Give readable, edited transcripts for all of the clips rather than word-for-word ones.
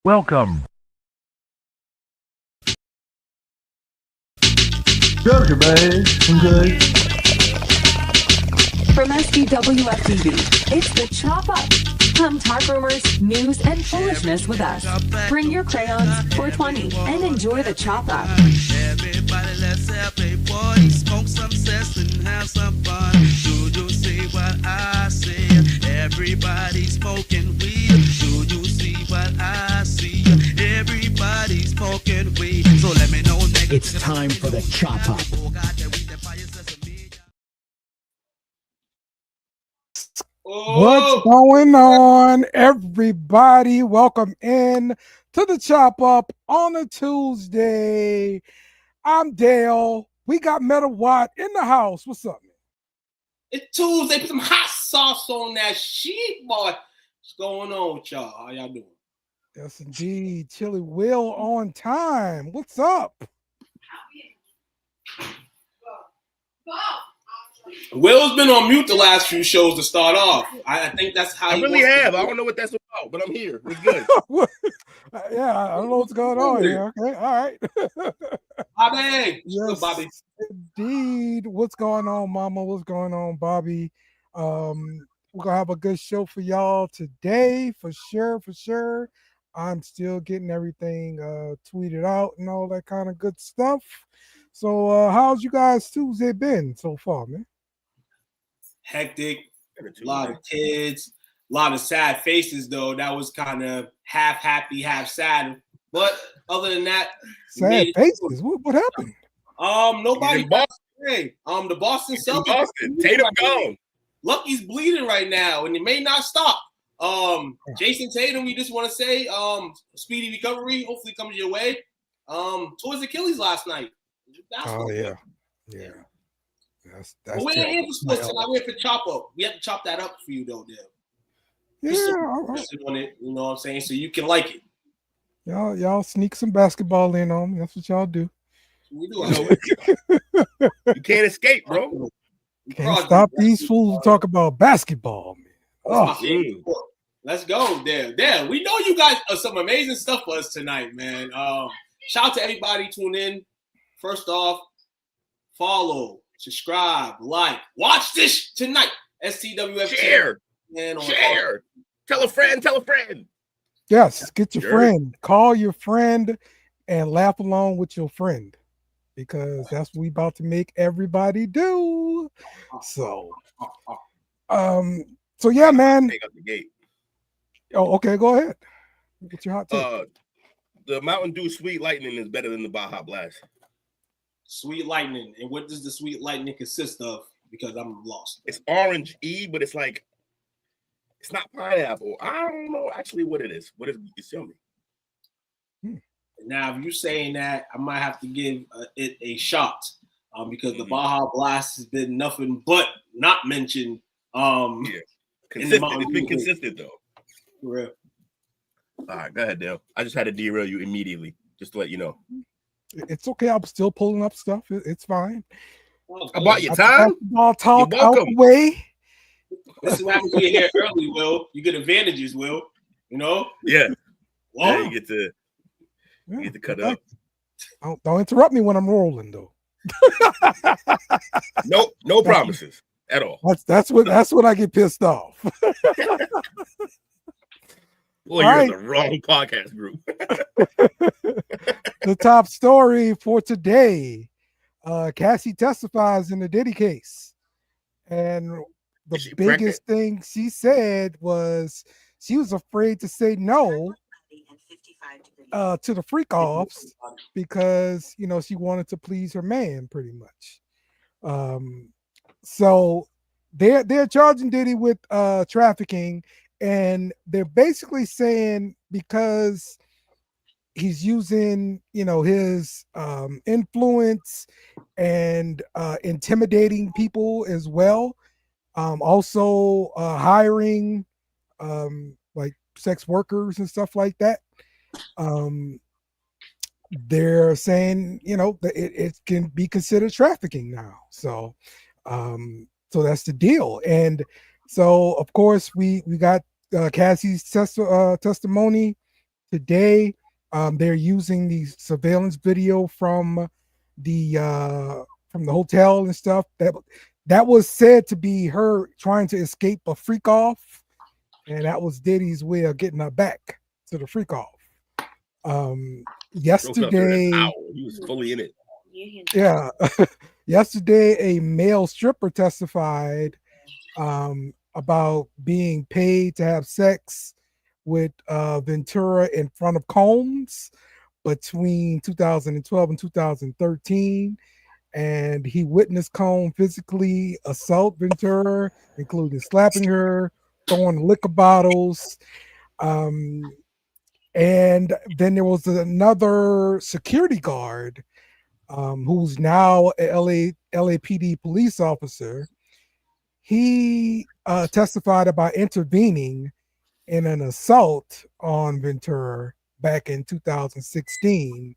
Welcome. Sugar, babe. I'm good. From STWF TV, it's the Chop Up. Come talk rumors, news, and foolishness with us. Bring your crayons, 420, and enjoy the Chop Up. Everybody, let's have a party, smoke some cess and have some fun. Do you see what I see? Everybody smoking weed. Do you see what I see? Everybody smoking weed. So let me know, nigga. It's time for the Chop Up. What's going on, everybody? Welcome in to the Chop Up on a Tuesday. I'm Dale. We got Meta Watt in the house. What's up, man? It's Tuesday. Put some hot sauce on that shit, boy. What's going on with y'all? How y'all doing? Yes, indeed. Chili Will on time. What's up? Will's been on mute the last few shows to start off. I think that's how I really have. I don't know what that's about, but I'm here. It's good. Yeah, I don't know what's going on here. Okay, all right. Bobby. Yes, Good, Bobby. indeed. What's going on, Mama? What's going on, Bobby? We're gonna have a good show for y'all today, for sure. I'm still getting everything tweeted out and all that kind of good stuff. So, how's you guys Tuesday been so far, man? Hectic. A lot of kids. A lot of sad faces, though. That was kind of half happy, half sad. But other than that, Sad faces. What happened? Nobody. In Boston. Hey, the Boston In Celtics. Boston. Tatum gone. Lucky's bleeding right now, and it may not stop. Jason Tatum, we just want to say, speedy recovery. Hopefully, comes your way. Towards Achilles last night. Oh yeah. That's but we're not here for sports tonight. We're here for chop up. We have to chop that up for you, though, Dale. Yeah, all right. On it, you know what I'm saying, so you can like it. Y'all sneak some basketball in on me. That's what y'all do. We do. You can't escape, bro. Can't stop these fools to talk about basketball, man. Oh, Let's go, Dale. We know you guys are some amazing stuff for us tonight, man. Shout out to everybody tuning in. First off, follow, subscribe, like, watch this tonight. STWF. Share. Tell a friend. yes, get your friend. Call your friend and laugh along with your friend, because that's what we about to make everybody do. So yeah, man. Take up the gate. Oh, okay, go ahead. What's your hot take? The Mountain Dew Sweet Lightning is better than the Baja Blast. Sweet Lightning. And what does the Sweet Lightning consist of? Because I'm lost. It's orange but it's like, it's not pineapple. I don't know actually what it is. What is it? Show me. Now, if you're saying that, I might have to give it a shot because the Baja Blast has been nothing but not mentioned. Consistent. It's been consistent, though. For real. All right, go ahead, Dale. I just had to derail you immediately, just to let you know. It's okay. I'm still pulling up stuff. It's fine. I bought your time. Basketball talk out the way. This is what happens when you're here early, Will. You get advantages, Will. You know? Yeah. Whoa. Yeah, you get to cut up. Don't interrupt me when I'm rolling, though. No promises at all. That's what I get pissed off. Boy, you're in the wrong podcast group. The top story for today: Cassie testifies in the Diddy case, and the biggest thing she said was she was afraid to say no to the freak offs because she wanted to please her man, pretty much. So they're charging Diddy with trafficking, and they're basically saying because he's using his influence and intimidating people as well, also hiring like sex workers and stuff like that. They're saying that it can be considered trafficking now. So that's the deal. And so of course we got Cassie's testimony today. They're using the surveillance video from the hotel and stuff. That was said to be her trying to escape a freak off, and that was Diddy's way of getting her back to the freak off. Yesterday, he was fully in it. Yeah, yesterday a male stripper testified about being paid to have sex with Ventura in front of Combs between 2012 and 2013, and he witnessed Combs physically assault Ventura, including slapping her, throwing liquor bottles. And then there was another security guard who's now a LAPD police officer. He testified about intervening in an assault on Ventura back in 2016.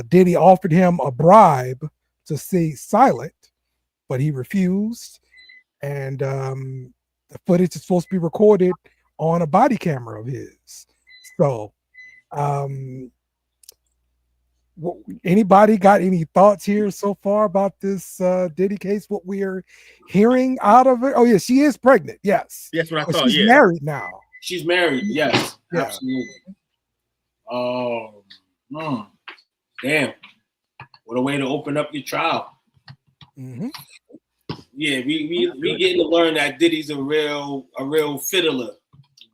Diddy offered him a bribe to stay silent, but he refused. And the footage is supposed to be recorded on a body camera of his. So, anybody got any thoughts here so far about this Diddy case? What we are hearing out of it? Oh yeah, she is pregnant. Yes, that's what I but thought. She's married now. She's married. Yes, Yeah. absolutely. Damn, what a way to open up your trial. Mm-hmm. Yeah, we getting to learn that Diddy's a real fiddler.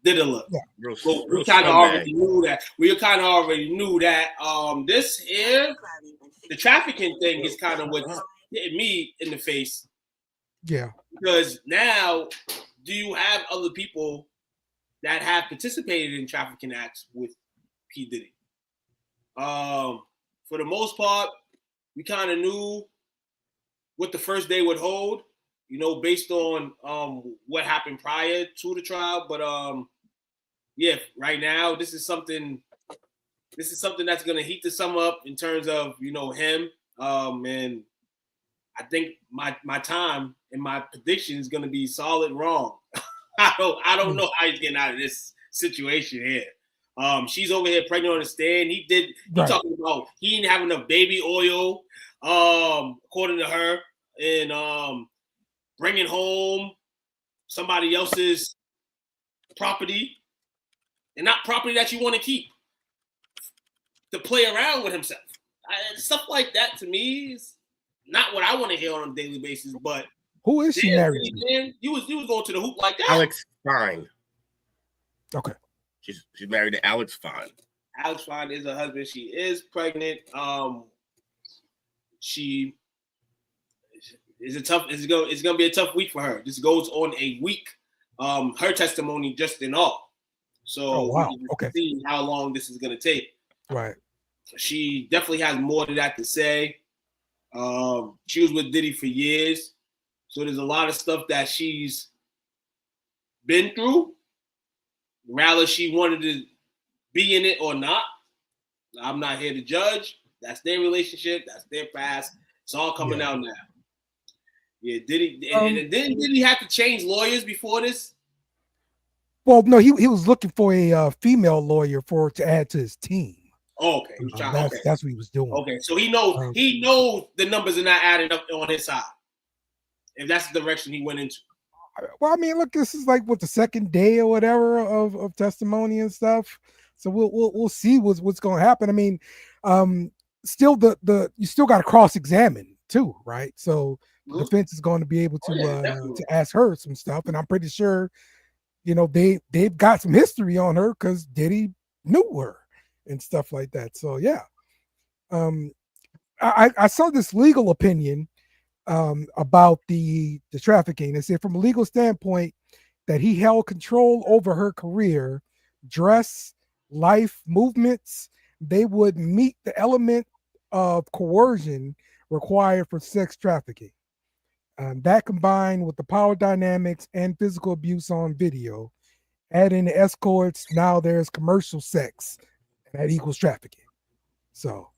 Diddler. Yeah. We kind of already knew that. This here, the trafficking thing is kind of what's hitting me in the face. Yeah. Because now, do you have other people that have participated in trafficking acts with P. Diddy? For the most part, we kind of knew what the first day would hold, based on what happened prior to the trial. But yeah, right now this is something that's gonna heat the sum up in terms of him. And I think my time and my prediction is gonna be solid wrong. I don't know how he's getting out of this situation here. She's over here pregnant on the stand. He talking about he didn't have enough baby oil, according to her, and bringing home somebody else's property, and not property that you want to keep, to play around with himself. Stuff like that to me is not what I want to hear on a daily basis. But who is she married to? Man, you was going to the hoop like that. Alex Fine. Okay. She's married to Alex Fine. Alex Fine is her husband. She is pregnant. She is it's gonna be a tough week for her. This goes on a week. Her testimony just in all. So we can see how long this is gonna take. Right. She definitely has more to that to say. She was with Diddy for years, so there's a lot of stuff that she's been through. Rather she wanted to be in it or not. I'm not here to judge. That's their relationship. That's their past. It's all coming out now. Yeah, Diddy. And didn't Diddy have to change lawyers before this? Well, no, he was looking for a female lawyer to add to his team. Oh, okay. That's what he was doing. Okay, so he knows the numbers are not adding up on his side. If that's the direction he went into. Well, I mean, look, this is like the second day or whatever of testimony and stuff. So we'll see what's going to happen. I mean, still you still got to cross-examine too, right? So the defense is going to be able to ask her some stuff, and I'm pretty sure, they've got some history on her because Diddy knew her and stuff like that. So yeah, I saw this legal opinion about the trafficking. They said from a legal standpoint that he held control over her career, dress, life, movements. They would meet the element of coercion required for sex trafficking. That combined with the power dynamics and physical abuse on video, adding the escorts, now there's commercial sex, and that equals trafficking. So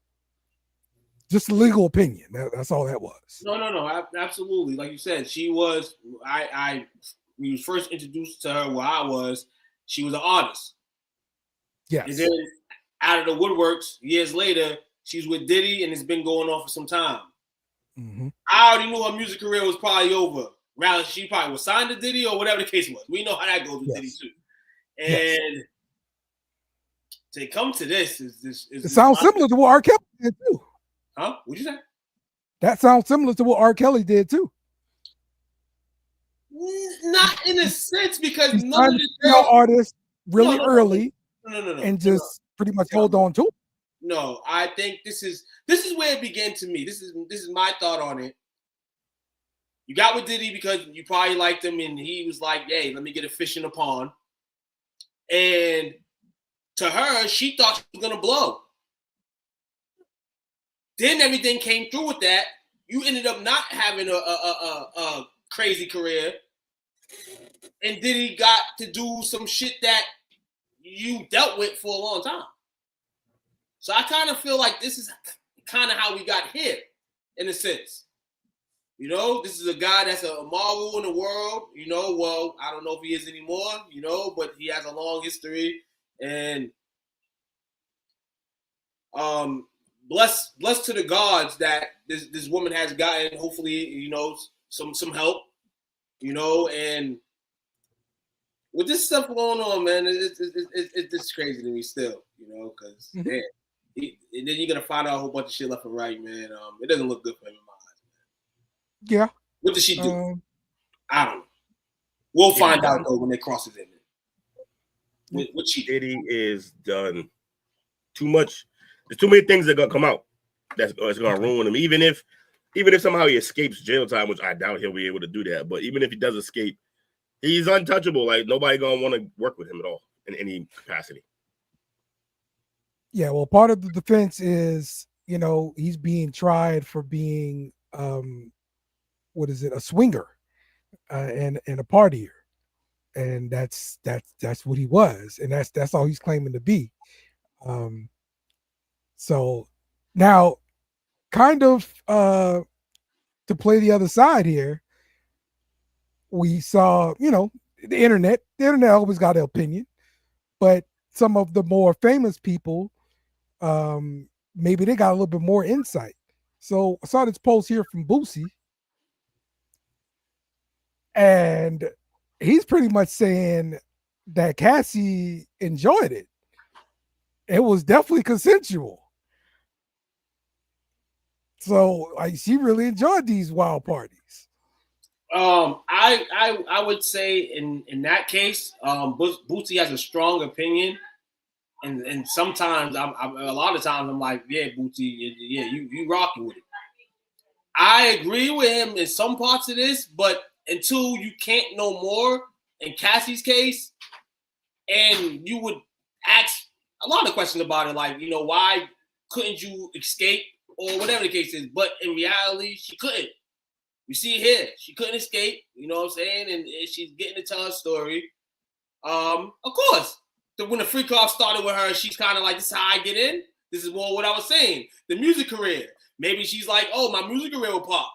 just a legal opinion. That's all that was. No, absolutely. Like you said, she was. We first introduced to her where I was. She was an artist. Yes. out of the woodworks, years later, she's with Diddy and it's been going on for some time. Mm-hmm. I already knew her music career was probably over. Rather, she probably was signed to Diddy or whatever the case was. We know how that goes with Diddy too. And to come to this is it sounds similar to what R. Kelly did too. Huh? What'd you say? That sounds similar to what R. Kelly did too. Not in a sense, because He's none of trying the to tell artists really early no, and just pretty much hold on to it. No, I think this is where it began to me. This is my thought on it. You got with Diddy because you probably liked him, and he was like, "Hey, let me get a fish in the pond." And to her, she thought she was gonna blow. Then everything came through with that. You ended up not having a crazy career, and Diddy got to do some shit that you dealt with for a long time. So I kind of feel like this is kind of how we got here, in a sense. You know, this is a guy that's a marvel in the world. You know, well, I don't know if he is anymore. You know, but he has a long history, and blessed to the gods that this woman has gotten, hopefully, you know, some help, you know, and with this stuff going on, man, it's just crazy to me still, you know, because and then you're gonna find out a whole bunch of shit left and right, man. It doesn't look good for him in my eyes, man. Yeah. What does she do? I don't know. We'll find out though when they cross it in. What she Diddy is done too much. There's too many things that are gonna come out that's gonna ruin him. Even if somehow he escapes jail time, which I doubt he'll be able to do that, but even if he does escape, he's untouchable. Like nobody gonna want to work with him at all in any capacity. Yeah, well, part of the defense is, you know, he's being tried for being a swinger and a partier, and that's what he was, and that's all he's claiming to be. So now, kind of to play the other side here, we saw, you know, the internet always got an opinion, but some of the more famous people, maybe they got a little bit more insight. So I saw this post here from Boosie, and he's pretty much saying that Cassie enjoyed it. It was definitely consensual. So she really enjoyed these wild parties. I would say in that case, Boosie has a strong opinion, and sometimes a lot of times I'm like, yeah, Boosie, yeah, you rocking with it. I agree with him in some parts of this, but until you can't know more, in Cassie's case, and you would ask a lot of questions about it, like, you know, why couldn't you escape or whatever the case is, but in reality, she couldn't. You see here, she couldn't escape, you know what I'm saying? And she's getting to tell her story. Of course, when the freak off started with her, she's kind of like, this is how I get in. This is more what I was saying. The music career. Maybe she's like, oh, my music career will pop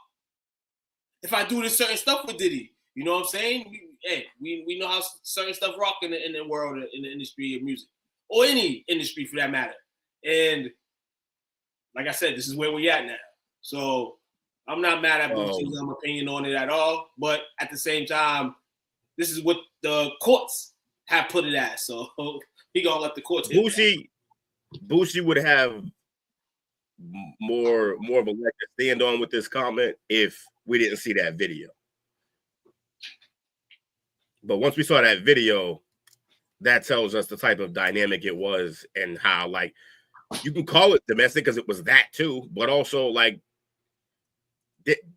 if I do this certain stuff with Diddy. You know what I'm saying? We know how certain stuff rock in the world, in the industry of music, or any industry for that matter. And like I said, this is where we at now. So I'm not mad at Boosie's opinion on it at all. But at the same time, this is what the courts have put it at. So he gonna let the courts hit Boosie would have more of a leg to stand on with this comment if we didn't see that video. But once we saw that video, that tells us the type of dynamic it was and how, like, you can call it domestic because it was that too, but also, like,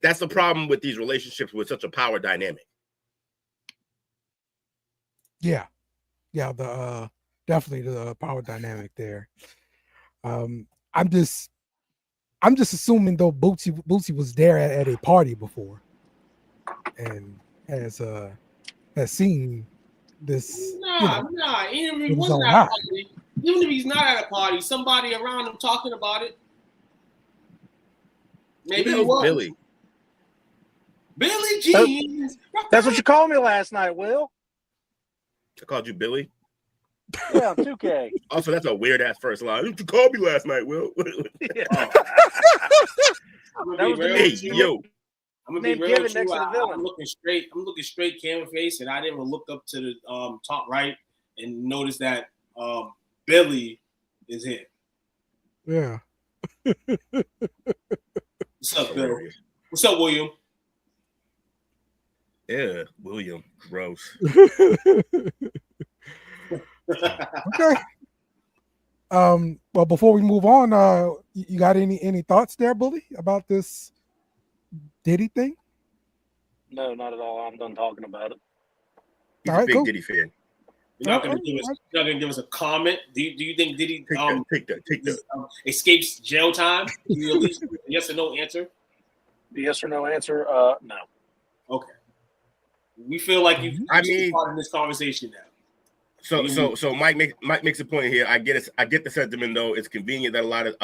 that's the problem with these relationships with such a power dynamic. Yeah, definitely the power dynamic there. I'm just assuming though Boosie was there at a party before and has seen this. Nah. Even if he wasn't at a party, even if he's not at a party, somebody around him talking about it. Maybe it was Billy Jeans. That's what you called me last night, Will. I called you Billy. Yeah, 2K. Also, that's a weird ass first line. You called me last night, Will. That was the Hey, yo. I'm gonna be real with you. next to the villain. I'm looking straight camera face, and I didn't even look up to the top right and notice that Billy is here. Yeah. What's up, Bill? What's up, William? Yeah, William. Gross. Okay. Well, before we move on, you got any thoughts there, Bully, about this Diddy thing? No, not at all. I'm done talking about it. He's All a right, big cool. Diddy fan. You're not gonna give us a comment. Do you think Diddy Take that. escapes jail time? Can you at least a yes or no answer? The yes or no answer? No. Okay. We feel like you've part of this conversation now. So Mike makes a point here. I get it. I get the sentiment, though. It's convenient that a lot of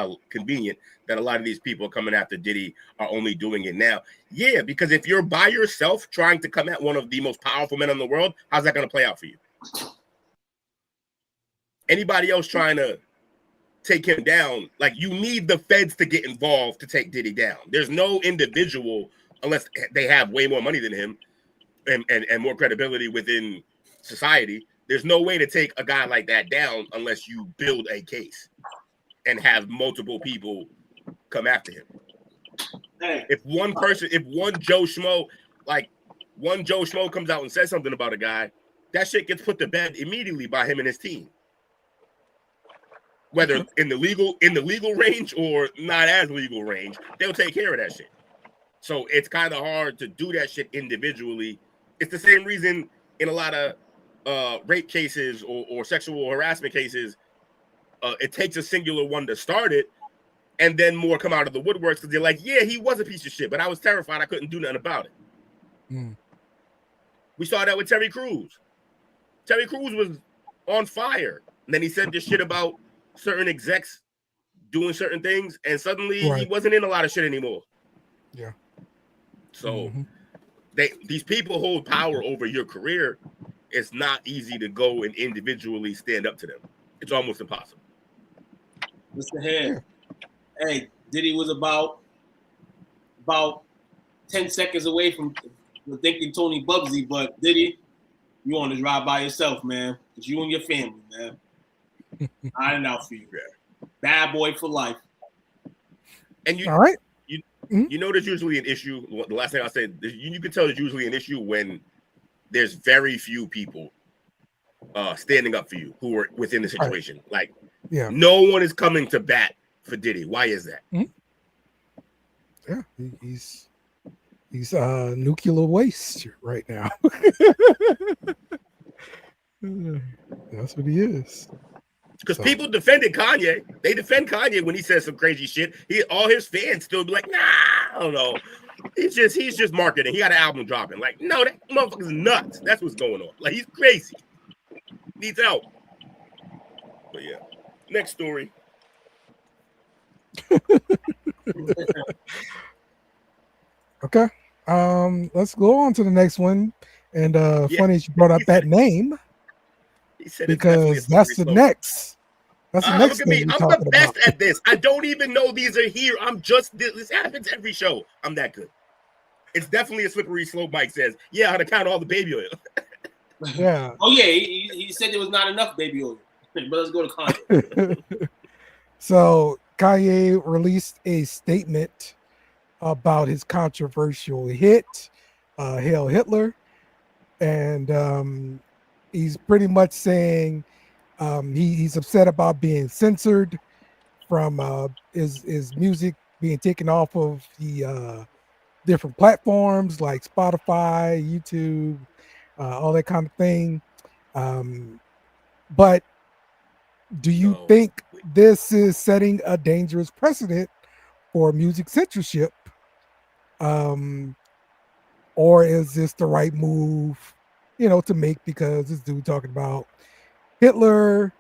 these people coming after Diddy are only doing it now. Yeah, because if you're by yourself trying to come at one of the most powerful men in the world, how's that going to play out for you? Anybody else trying to take him down, like, you need the feds to get involved to take Diddy down. There's no individual, unless they have way more money than him and more credibility within society. There's no way to take a guy like that down unless you build a case and have multiple people come after him. Hey. If one Joe Schmo comes out and says something about a guy, that shit gets put to bed immediately by him and his team. Whether in the legal range or not as legal range, they'll take care of that shit. So it's kind of hard to do that shit individually. It's the same reason in a lot of rape cases or sexual harassment cases, it takes a singular one to start it, and then more come out of the woodworks because they're like, yeah, he was a piece of shit, but I was terrified I couldn't do nothing about it. We saw that with Terry Crews. Terry Crews was on fire, and then he said this shit about certain execs doing certain things, and suddenly he wasn't in a lot of shit anymore. Yeah. So these people hold power over your career. It's not easy to go and individually stand up to them. It's almost impossible. Mr. Head, hey, Diddy was about 10 seconds away from thinking Tony Bugsy, but Diddy, you on this ride by yourself, man. It's you and your family, man. Iron out for you. Bad boy for life. And you, all right. You know, there's usually an issue. The last thing I said, you can tell there's usually an issue when there's very few people standing up for you who are within the situation. Like, no one is coming to bat for Diddy. Why is that? Yeah, he's nuclear waste right now. That's what he is. Because people defended Kanye. They defend Kanye when he says some crazy shit. All his fans still be like, nah, I don't know. He's just marketing. He got an album dropping. Like, no, that motherfucker's nuts. That's what's going on. Like, he's crazy. Needs help. But yeah. Next story. Okay. Let's go on to the next one. And funny you brought up that name. Because that's the next. That's the next thing. I'm the best at this. I don't even know these are here. This happens every show. I'm that good. It's definitely a slippery slope. Mike says, yeah, I had to count all the baby oil. Yeah. Oh yeah, he said there was not enough baby oil. But let's go to Kanye. So Kanye released a statement about his controversial hit, Heil Hitler, and he's pretty much saying he's upset about being censored from his music being taken off of the different platforms like Spotify, YouTube, all that kind of thing. But do you think this is setting a dangerous precedent for music censorship? Or is this the right move, to make, because this dude talking about Hitler,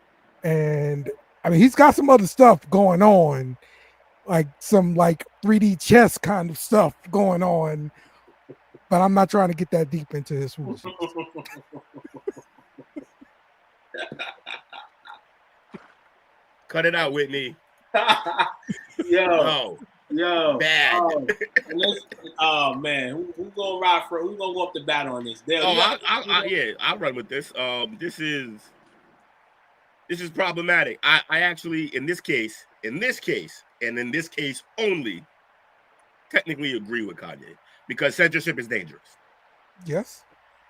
and I mean, he's got some other stuff going on, like some 3D chess kind of stuff going on, but I'm not trying to get that deep into his foolishness. Cut it out, Whitney. Yo, bad. Oh man, who gonna ride for? Who gonna go up the bat on this? I'll run with this. This is problematic. I actually, in this case, and in this case only, technically agree with Kanye because censorship is dangerous. Yes.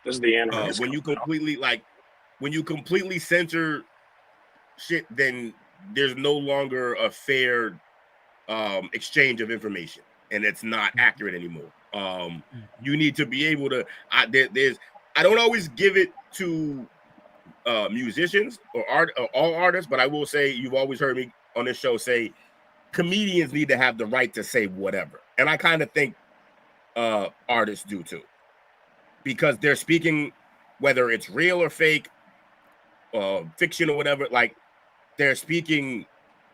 This is the anime. When you completely censor shit, then there's no longer a fair exchange of information, and it's not accurate anymore. You need to be able to. I don't always give it to musicians or all artists, but I will say you've always heard me on this show say comedians need to have the right to say whatever, and I kind of think artists do too, because they're speaking, whether it's real or fake, fiction or whatever, like they're speaking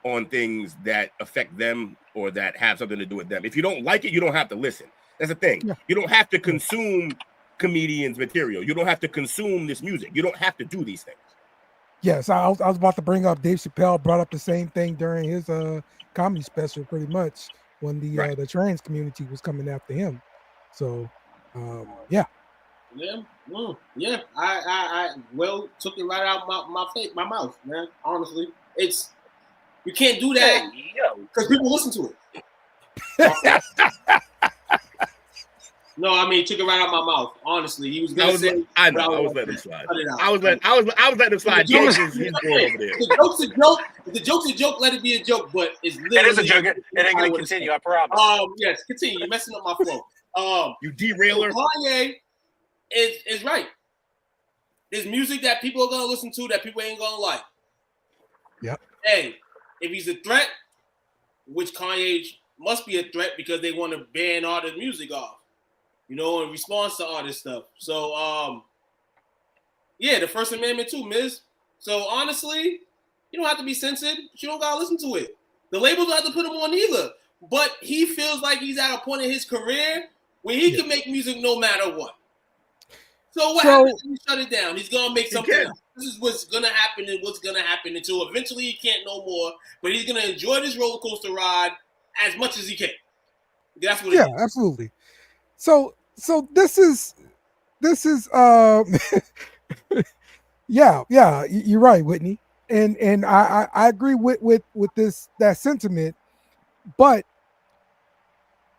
on things that affect them or that have something to do with them. If you don't like it, you don't have to listen. That's the thing. Yeah. You don't have to consume comedians' material. You don't have to consume this music. You don't have to do these things. Yes, I was about to bring up Dave Chappelle brought up the same thing during his comedy special, pretty much when the trans community was coming after him. So, yeah. I took it right out my mouth, man. Honestly, you can't do that because people listen to it. No, I mean, took it right out my mouth. Honestly, he was gonna say. I was letting him slide. I was letting him slide. He's over there. The joke's a joke. Let it be a joke, but it's literally. It is a joke. It ain't gonna continue. I promise. Yes, continue. You're messing up my flow. You derailer. Kanye is right. There's music that people are gonna listen to that people ain't gonna like. Yep. Hey, if he's a threat, which Kanye must be a threat because they want to ban all the music off. In response to all this stuff. So, the First Amendment too, Miz. So, honestly, you don't have to be censored, but you don't got to listen to it. The labels don't have to put him on either. But he feels like he's at a point in his career where he can make music no matter what. So, what happens if he shut it down? He's going to make something else. This is what's going to happen and what's going to happen until eventually he can't no more. But he's going to enjoy this roller coaster ride as much as he can. That's what it is. Yeah, absolutely. So this is yeah, you're right, Whitney. And I agree with that sentiment, but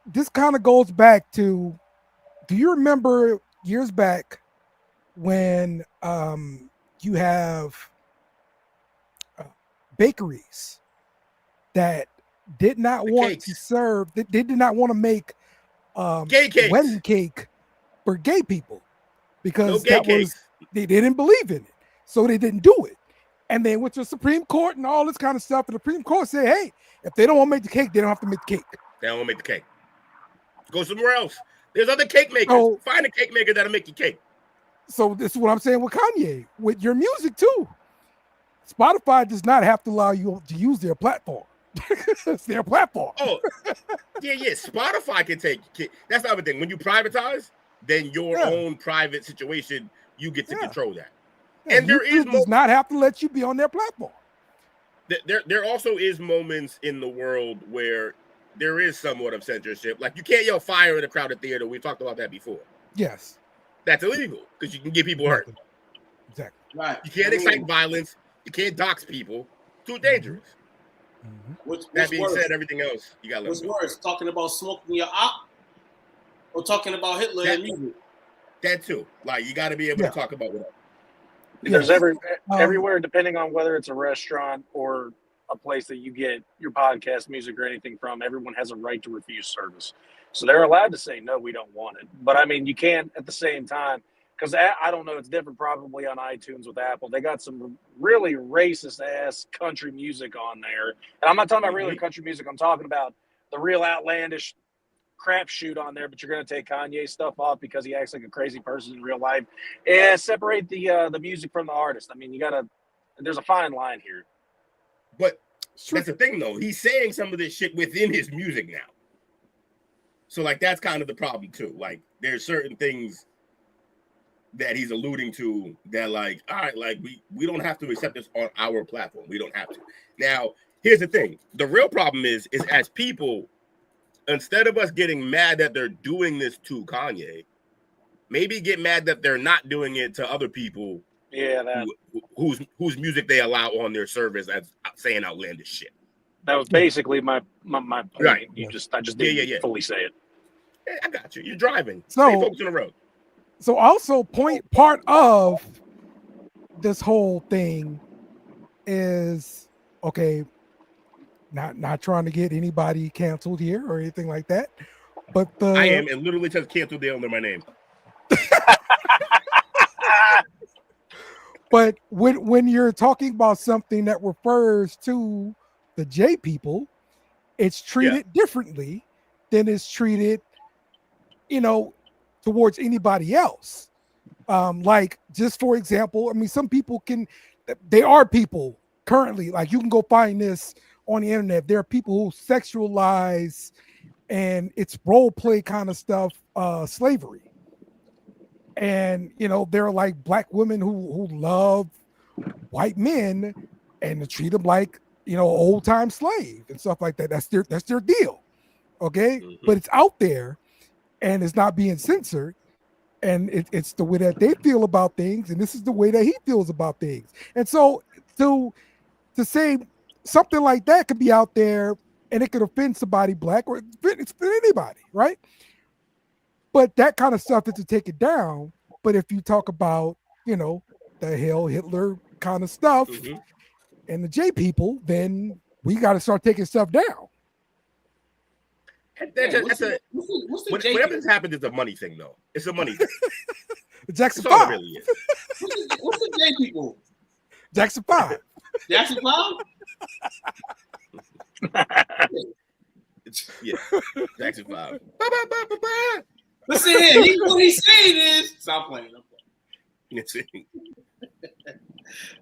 this kind of goes back to, do you remember years back when you have bakeries that did not want to serve, they did not want to make wedding cake for gay people because they didn't believe in it, so they didn't do it. And they went to the Supreme Court and all this kind of stuff, and the Supreme Court said, hey, if they don't want to make the cake, they don't have to make the cake. They don't want to make the cake. Go somewhere else. There's other cake makers. So, find a cake maker that'll make your cake. So this is what I'm saying with Kanye, with your music too. Spotify does not have to allow you to use their platform. It's their platform. Oh, yeah. Spotify can take. That's the other thing. When you privatize, then your own private situation, you get to control that. Yeah, and YouTube does not have to let you be on their platform. There also is moments in the world where there is somewhat of censorship. Like you can't yell fire in a crowded theater. We talked about that before. Yes. That's illegal because you can get people hurt. Exactly. Right. You can't excite violence. You can't dox people. Too dangerous. What's that being worse? said, everything else you got. What's worse, talking about smoking your op, or talking about Hitler and music? That too. Like you got to be able to talk about it. There's everywhere, depending on whether it's a restaurant or a place that you get your podcast music or anything from. Everyone has a right to refuse service, so they're allowed to say no, we don't want it. But I mean, you can't at the same time. Because I don't know, it's different probably on iTunes with Apple. They got some really racist ass country music on there. And I'm not talking about really country music. I'm talking about the real outlandish crapshoot on there. But you're going to take Kanye stuff off because he acts like a crazy person in real life. And separate the music from the artist. I mean, there's a fine line here. But that's the thing, though. He's saying some of this shit within his music now. So, like, that's kind of the problem, too. Like, there's certain things that he's alluding to that, like, all right, like we don't have to accept this on our platform. We don't have to. Now, here's the thing. The real problem is as people, instead of us getting mad that they're doing this to Kanye, maybe get mad that they're not doing it to other people. Yeah, that whose music they allow on their service as saying outlandish shit. That was basically my point. Right. I just didn't fully say it. Hey, I got you. You're driving. So, stay focused on the road. So also part of this whole thing is, okay, not trying to get anybody canceled here or anything like that, but I am, and literally just canceled the under my name. But when you're talking about something that refers to the J people, it's treated differently than it's treated, towards anybody else. Like, just for example, I mean, some people they are people currently, like, you can go find this on the internet. There are people who sexualize, and it's role play kind of stuff, slavery. And, there are like black women who love white men and treat them like, old time slave and stuff like that. That's their deal. Okay. Mm-hmm. But it's out there and it's not being censored. And it's the way that they feel about things. And this is the way that he feels about things. And so to say something like that could be out there and it could offend somebody black or it's for anybody. Right. But that kind of stuff is to take it down. But if you talk about, the Heil Hitler kind of stuff and the J people, then we got to start taking stuff down. Whatever's happened is a money thing, though. It's a money thing. Jackson That's all 5. it really is. What's the J people? Jackson 5. Jackson 5? Jackson 5. Listen here, what he's saying is stop playing.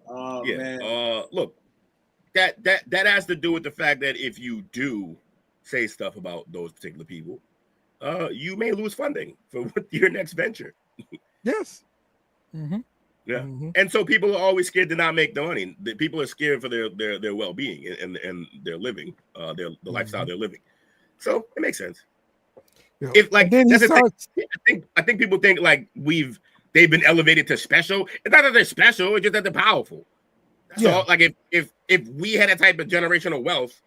Oh man. Look, that has to do with the fact that if you do say stuff about those particular people, you may lose funding for your next venture. Yes. Mm-hmm. Yeah. Mm-hmm. And so people are always scared to not make the money. The people are scared for their well-being and their living, the lifestyle they're living. So it makes sense. Yeah. If like that's I think people think like they've been elevated to special. It's not that they're special, it's just that they're powerful. So like if we had a type of generational wealth,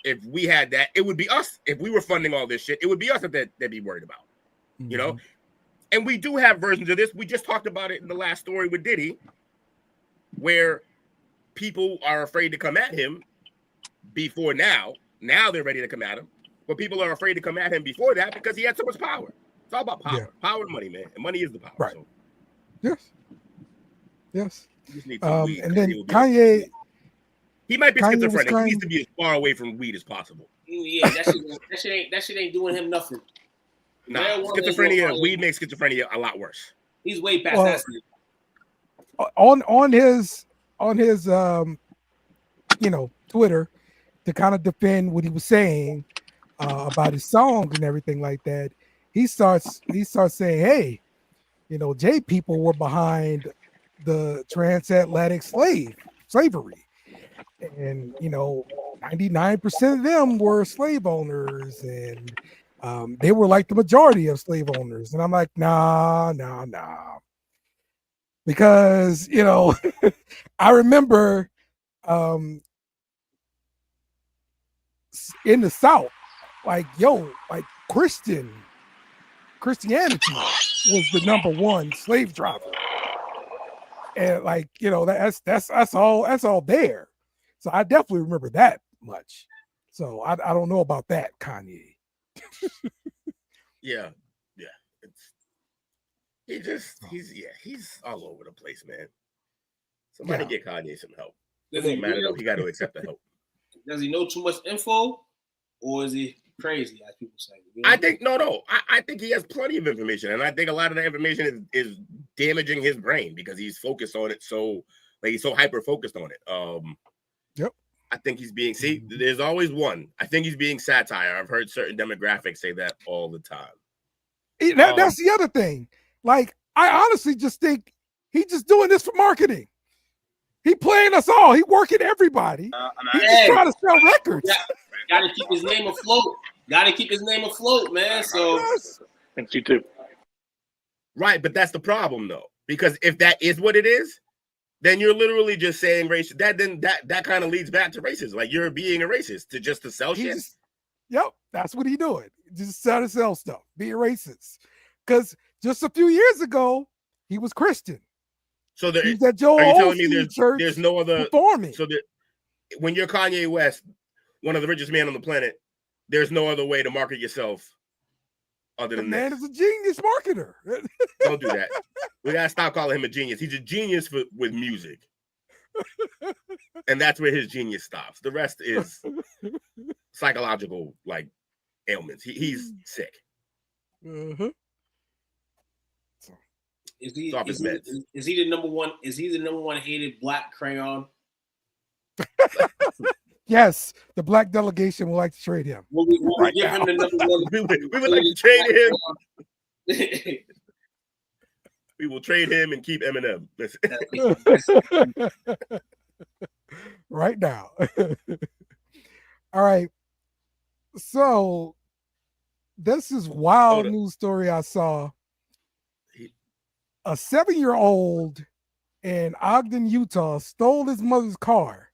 if we had that, it would be us. If we were funding all this shit, it would be us that they'd be worried about. Mm-hmm. And we do have versions of this. We just talked about it in the last story with Diddy, where people are afraid to come at him before now. Now they're ready to come at him. But people are afraid to come at him before that because he had so much power. It's all about power. Yeah. Power and money, man. And money is the power. Right. So. Yes. And then Kanye, he might be schizophrenic. He needs to be as far away from weed as possible. Yeah, that shit ain't doing him nothing. Nah, schizophrenia, weed makes schizophrenia a lot worse. He's way past that. On his Twitter, to kind of defend what he was saying about his songs and everything like that, he starts saying, hey, J people were behind the transatlantic slavery. And 99% of them were slave owners, and they were like the majority of slave owners. And I'm like, nah. Because I remember in the South, like Christianity was the number one slave driver. And like, that's all there. So I definitely remember that much. So I don't know about that, Kanye. Yeah. He's all over the place, man. Somebody get Kanye some help. It doesn't matter though. He got to accept the help. Does he know too much info, or is he crazy, as people say? I think no. I think he has plenty of information, and I think a lot of the information is damaging his brain because he's focused on it he's so hyper focused on it. Yep. I think he's being there's always one. I think he's being satire. I've heard certain demographics say that all the time. That's the other thing. Like, I honestly just think he's just doing this for marketing. He playing us all. He working everybody. He's just trying to sell records. Got to keep his name afloat. Got to keep his name afloat, man. So, thanks you too. Right, but that's the problem though, because if that is what it is, then you're literally just saying racist. That kind of leads back to racism. Like you're being a racist to sell shit. Yep, that's what he doing. Just trying to sell stuff, being racist. Because just a few years ago, he was Christian. So he's at Joel are you telling me church there's no other performing? So when you're Kanye West, one of the richest men on the planet, there's no other way to market yourself other than man this. is a genius marketer. Don't do that. We gotta stop calling him a genius. He's a genius with music, and that's where his genius stops. The rest is psychological like ailments. He's sick. Mm-hmm. Is he the number one? Is he the number one hated black crayon? Yes, the black delegation would like to trade him. Will we give him the number one? We would like to trade him. We will trade him and keep Eminem. Right now. All right. So this is wild news story I saw. A 7-year-old in Ogden, Utah stole his mother's car.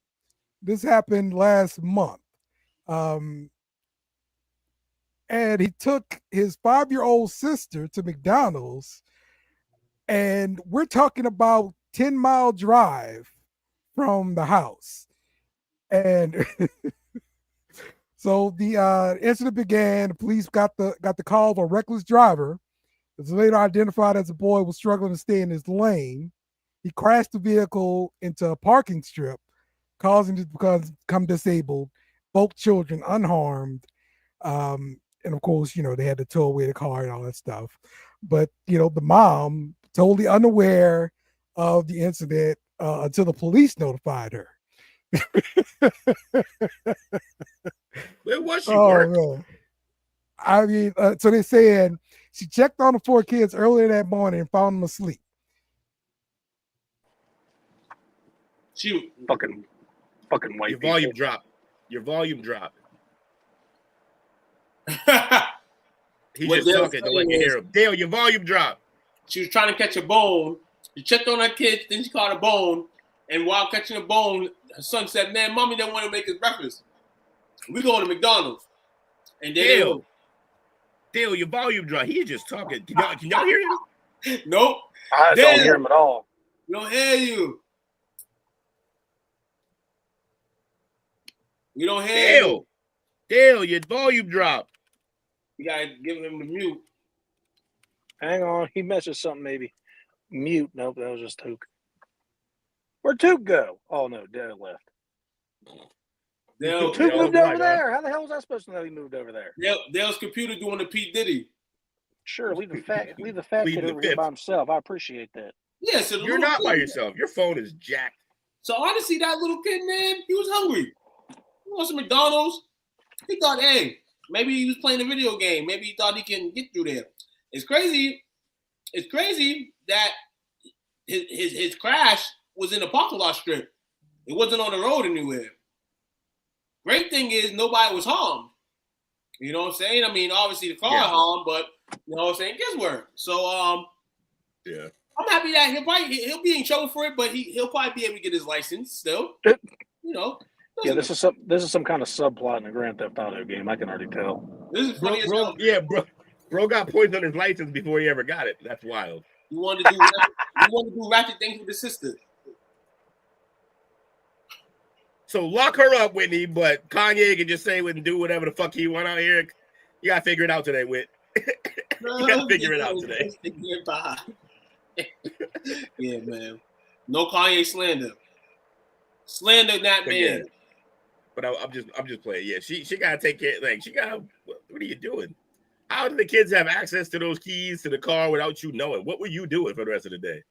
This happened last month. And he took his 5-year-old sister to McDonald's. And we're talking about 10-mile drive from the house. And so the incident began. The police got the call of a reckless driver. It was later identified as the boy was struggling to stay in his lane. He crashed the vehicle into a parking strip, causing it to become disabled. Both children unharmed. And of course, they had to tow away the car and all that stuff. But, the mom totally unaware of the incident until the police notified her. Where was she? Man. I mean, so they're saying she checked on the 4 kids earlier that morning and found them asleep. She fucking white. Your volume dropped. Your volume dropped. He's just talking to let you hear him. Dale, your volume dropped. She was trying to catch a bone. She checked on her kids, then she caught a bone. And while catching a bone, her son said, "Man, mommy didn't want to make his breakfast. We going to McDonald's." And Dale, your volume dropped. He's just talking. Can y'all hear him? Nope. I don't hear him at all. We don't hear you. We don't hear you. Dale, your volume dropped. You gotta give him the mute. Hang on, he messaged something maybe. Mute. Nope, that was just Took. Where'd Took go? Oh no, Dale left. Took moved over there. How the hell was I supposed to know he moved over there? Dale's computer doing the P. Diddy. Sure, leave the fat kid over here by himself. I appreciate that. Yeah, so you're not by yourself. Your phone is jacked. So honestly, that little kid, man, he was hungry. He wants some McDonald's. He thought, hey, maybe he was playing a video game. Maybe he thought he can get through there. It's crazy. It's crazy that his crash was in a parking lot strip. It wasn't on the road anywhere. Great thing is nobody was harmed. You know what I'm saying? I mean, obviously the car harmed, but you know what I'm saying? Guess what? So yeah. I'm happy that he'll be in trouble for it, but he'll probably be able to get his license still. Yeah, this is some kind of subplot in a Grand Theft Auto game. I can already tell. This is funny as hell. Yeah, bro got points on his license before he ever got it. That's wild. You wanted to do ratchet things with his sister. So lock her up, Whitney, but Kanye can just say and do whatever the fuck he want out here. You gotta figure it out today, Whit. You gotta figure it out today. Yeah, man. No Kanye slander. Slander that man. Yeah. But I'm just playing. Yeah, she gotta take care. Like she gotta. What are you doing? How do the kids have access to those keys to the car without you knowing? What were you doing for the rest of the day?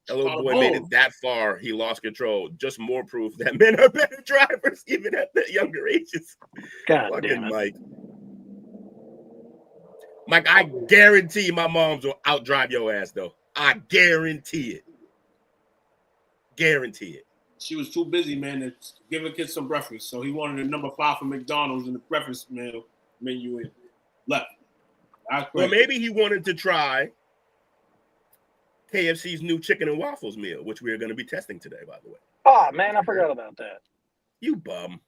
That little boy made it that far. He lost control. Just more proof that men are better drivers, even at the younger ages. God damn it. Mike. Mike, I guarantee my moms will outdrive your ass, though. I guarantee it. Guarantee it. She was too busy, man, to give her kids some breakfast. So he wanted a number 5 from McDonald's in the breakfast menu and left. Well, maybe he wanted to try KFC's new chicken and waffles meal, which we are going to be testing today, by the way. Oh, man, I forgot about that. You bum.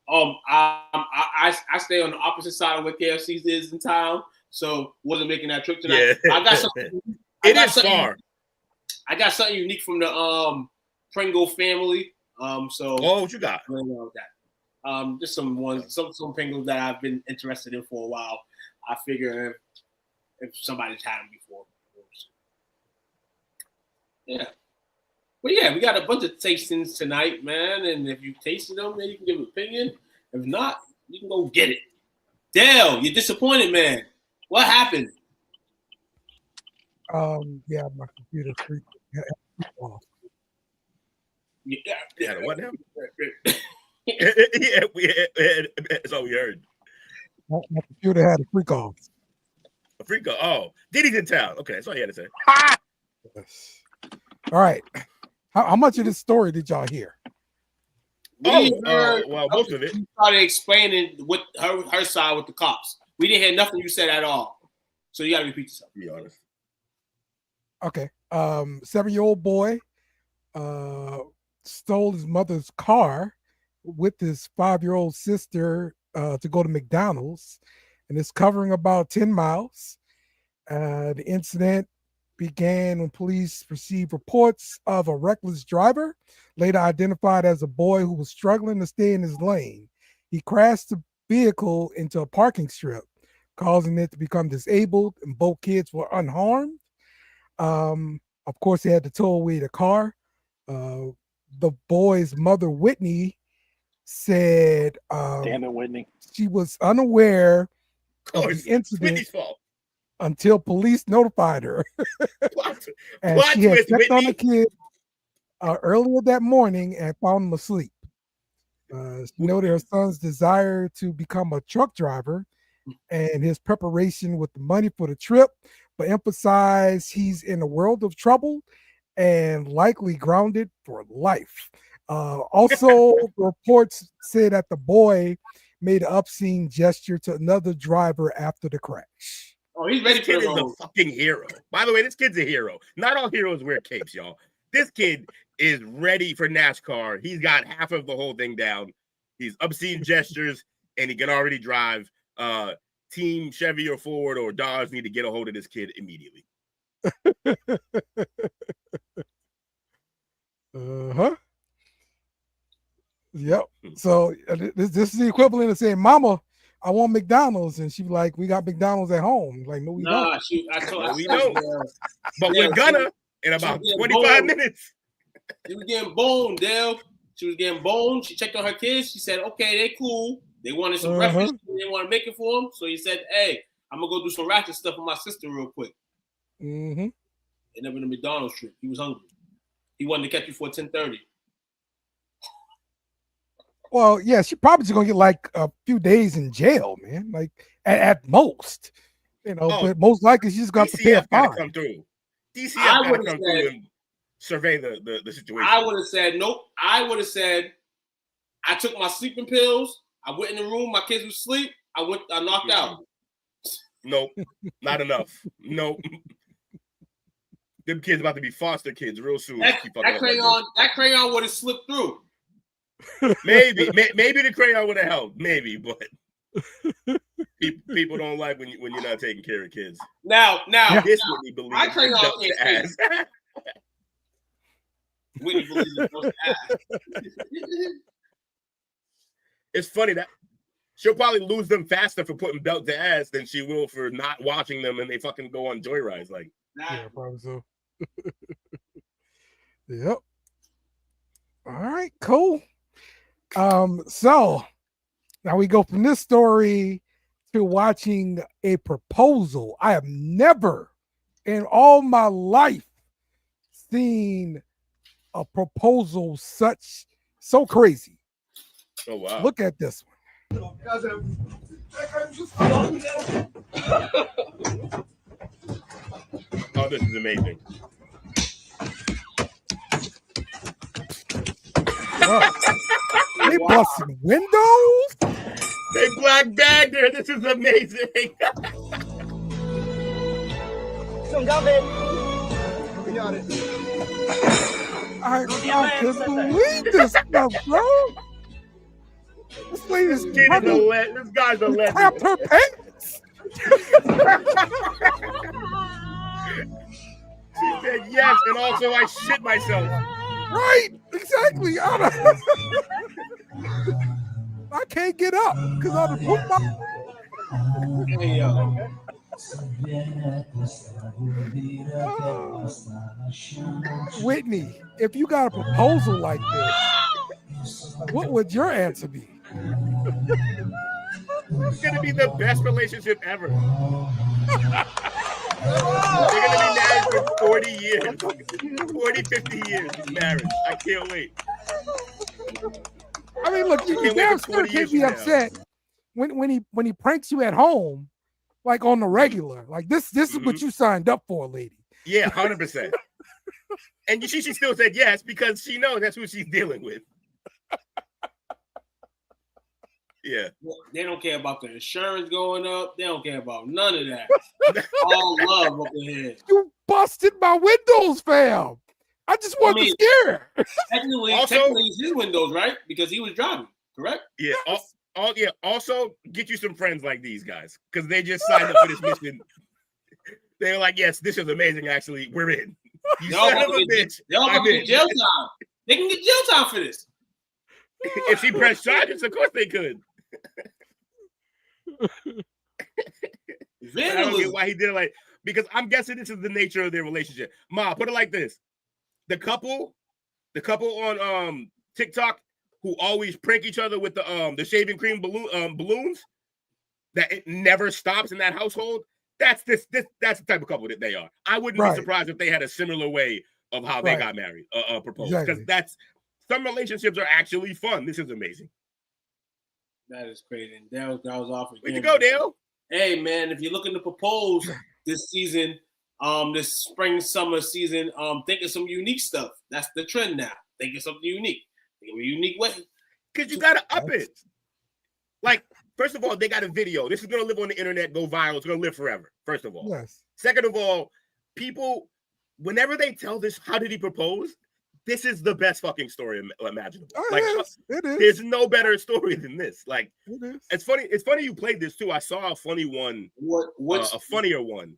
I stay on the opposite side of where KFC is in town, so wasn't making that trip tonight. Yeah. I got something. It is far. I got something unique from the Pringle family. So what you got? That. Just some Pringles that I've been interested in for a while. I figure if somebody's had them before. Yeah. But yeah, we got a bunch of tastings tonight, man. And if you tasted them, then you can give an opinion. If not, you can go get it. Dale, you're disappointed, man. What happened? Yeah, my computer freaked off. Yeah, what now? Yeah, that's all we heard. My computer had a freak off. A freak off. Oh, Diddy's in town. Okay, that's all you had to say. Yes. All right. How much of this story did y'all hear? Well, most of it. You started explaining what her side with the cops. We didn't hear nothing you said at all. So you got to repeat yourself. Be honest. Okay. 7-year-old boy stole his mother's car with his 5-year-old sister to go to McDonald's, and it's covering about 10 miles. The incident began when police received reports of a reckless driver, later identified as a boy who was struggling to stay in his lane. He crashed the vehicle into a parking strip, causing it to become disabled, and both kids were unharmed. Of course, they had to tow away the car. The boy's mother, Whitney, said damn it, Whitney. She was unaware of the incident until police notified her. And she had checked on the kid earlier that morning and found him asleep. She noted her son's desire to become a truck driver and his preparation with the money for the trip, but emphasized he's in a world of trouble and likely grounded for life. Also, reports say that the boy made an obscene gesture to another driver after the crash. Oh, he's ready. This kid is a fucking hero. By the way, this kid's a hero. Not all heroes wear capes, y'all. This kid is ready for NASCAR. He's got half of the whole thing down. He's obscene gestures, and he can already drive. Team Chevy or Ford or Dodge need to get a hold of this kid immediately. Yep. So this is the equivalent of saying, "Mama, I want McDonald's," and she's like, "We got McDonald's at home." Like, no, we don't. We don't. But we're gonna in about 25 minutes. She was getting boned, Dale. She was getting boned. She checked on her kids. She said, "Okay, they cool. They wanted some breakfast. They didn't want to make it for them." So he said, "Hey, I'm gonna go do some ratchet stuff with my sister real quick." Mm-hmm. Ended up in the McDonald's trip. He was hungry. He wanted to catch you for 10:30. Well, yeah, she probably just gonna get like a few days in jail, man. Like at most, but most likely she's got to pay a fine. Come through. DCF gotta come through and survey the situation. I would have said nope. I would have said I took my sleeping pills. I went in the room. My kids were asleep. I knocked out. Nope, not enough. Nope. Them kids about to be foster kids real soon. That crayon would have slipped through. Maybe the crayon would have helped. Maybe, but people don't like when you're not taking care of kids. Now, this Whitney believes my crayon can't ass. Whitney believes it's ass. It's funny that she'll probably lose them faster for putting belt to ass than she will for not watching them and they fucking go on joyrides. Like, yeah, probably so. Yep. All right, cool. So now we go from this story to watching a proposal. I have never in all my life seen a proposal so crazy. Oh wow. Look at this one. Oh, this is amazing. They busting windows. They black bagged her. This is amazing. I can't believe this stuff, bro. This lady's This guy's a legend. clapped her pants. She said yes, and also I shit myself. Right, exactly. I can't get up because I put my. Hey, yo. Whitney, if you got a proposal like this, what would your answer be? It's gonna be the best relationship ever. They're gonna be married for 40 years, 40, 50 years of marriage. I can't wait. I mean, look, you damn sure can't be upset when he pranks you at home, like on the regular. Like this is what you signed up for, lady. Yeah, 100%. And she still said yes because she knows that's who she's dealing with. Yeah. They don't care about the insurance going up. They don't care about none of that. All love up ahead. You busted my windows, fam. I just wanted to scare her. Technically, it's his windows, right? Because he was driving, correct? Yeah. Also, get you some friends like these guys because they just signed up for this mission. They were like, yes, this is amazing. Actually, we're in. You son of a bitch. Y'all gonna get jail time. They can get jail time for this. If she pressed charges, of course they could. I don't get why he did it like, because I'm guessing this is the nature of their relationship. Ma, put it like this: the couple on TikTok who always prank each other with the shaving cream balloons, that it never stops in that household. That's the type of couple that they are. I wouldn't be surprised if they had a similar way of how they got married, proposed, because that's some relationships are actually fun. This is amazing. That is crazy. That was off again. Where'd you go, Dale? Hey man, if you're looking to propose this season, this spring summer season, think of some unique stuff. That's the trend now. Think of something unique. Think of a unique way. Because you gotta up it. Like, first of all, they got a video. This is gonna live on the internet, go viral. It's gonna live forever. First of all. Yes. Second of all, people, whenever they tell this, how did he propose? This is the best fucking story imaginable. It is. There's no better story than this. Like, it is. It's funny you played this too. I saw a funny one, a funnier one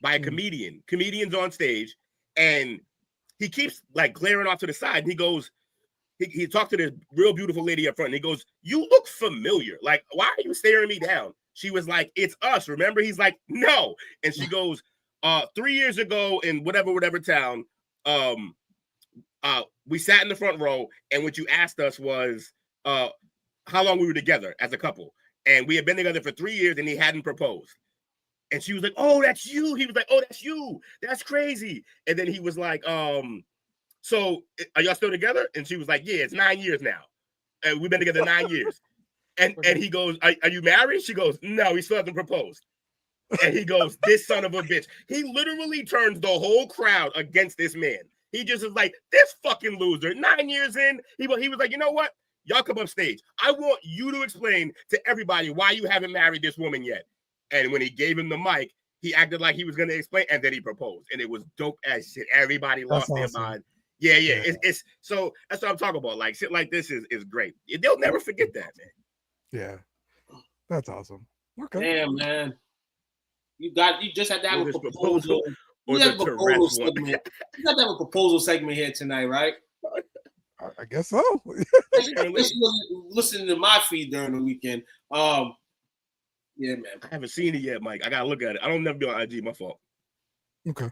by a comedian. Comedian's on stage, and he keeps like glaring off to the side. And he goes, he talked to this real beautiful lady up front. And he goes, "You look familiar. Like, why are you staring me down?" She was like, "It's us. Remember?" He's like, "No." And she goes, 3 years ago in whatever town, we sat in the front row, and what you asked us was how long we were together as a couple. And we had been together for 3 years, and he hadn't proposed. And she was like, "Oh, that's you." He was like, "Oh, that's you. That's crazy." And then he was like, "So are y'all still together?" And she was like, "Yeah, it's 9 years now. And we've been together 9 years." And he goes, are you married? She goes, "No, he still hasn't proposed." And he goes, "This son of a bitch." He literally turns the whole crowd against this man. He just is like, this fucking loser. 9 years in, he was like, "You know what? Y'all come up stage. I want you to explain to everybody why you haven't married this woman yet." And when he gave him the mic, he acted like he was going to explain, and then he proposed. And it was dope as shit. Everybody lost their mind. Yeah. It's so that's what I'm talking about. Like, shit like this is great. They'll never forget that, man. Yeah. That's awesome. Okay. Damn, man. You just had to have a proposal. Or You got to have a proposal segment here tonight, right? I guess so. Listen to my feed during the weekend. Yeah, man. I haven't seen it yet, Mike. I gotta look at it. I don't never be on IG. My fault. Okay.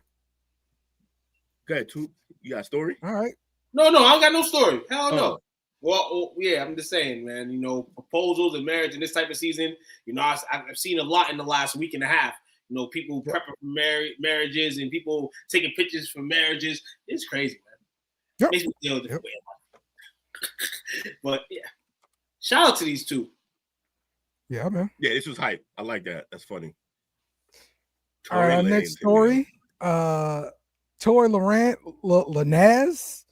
Go ahead, Toot. You got a story? All right. No, I don't got no story. Hell no. Well, yeah, I'm just saying, man. You know, proposals and marriage in this type of season. You know, I've seen a lot in the last week and a half. You know, people prepping for marriages and people taking pictures for marriages. It's crazy, man. Makes me feel different way. But yeah, shout out to these two. Yeah, man. Yeah, this was hype. I like that. That's funny. All right, our next story. Tory Lanez,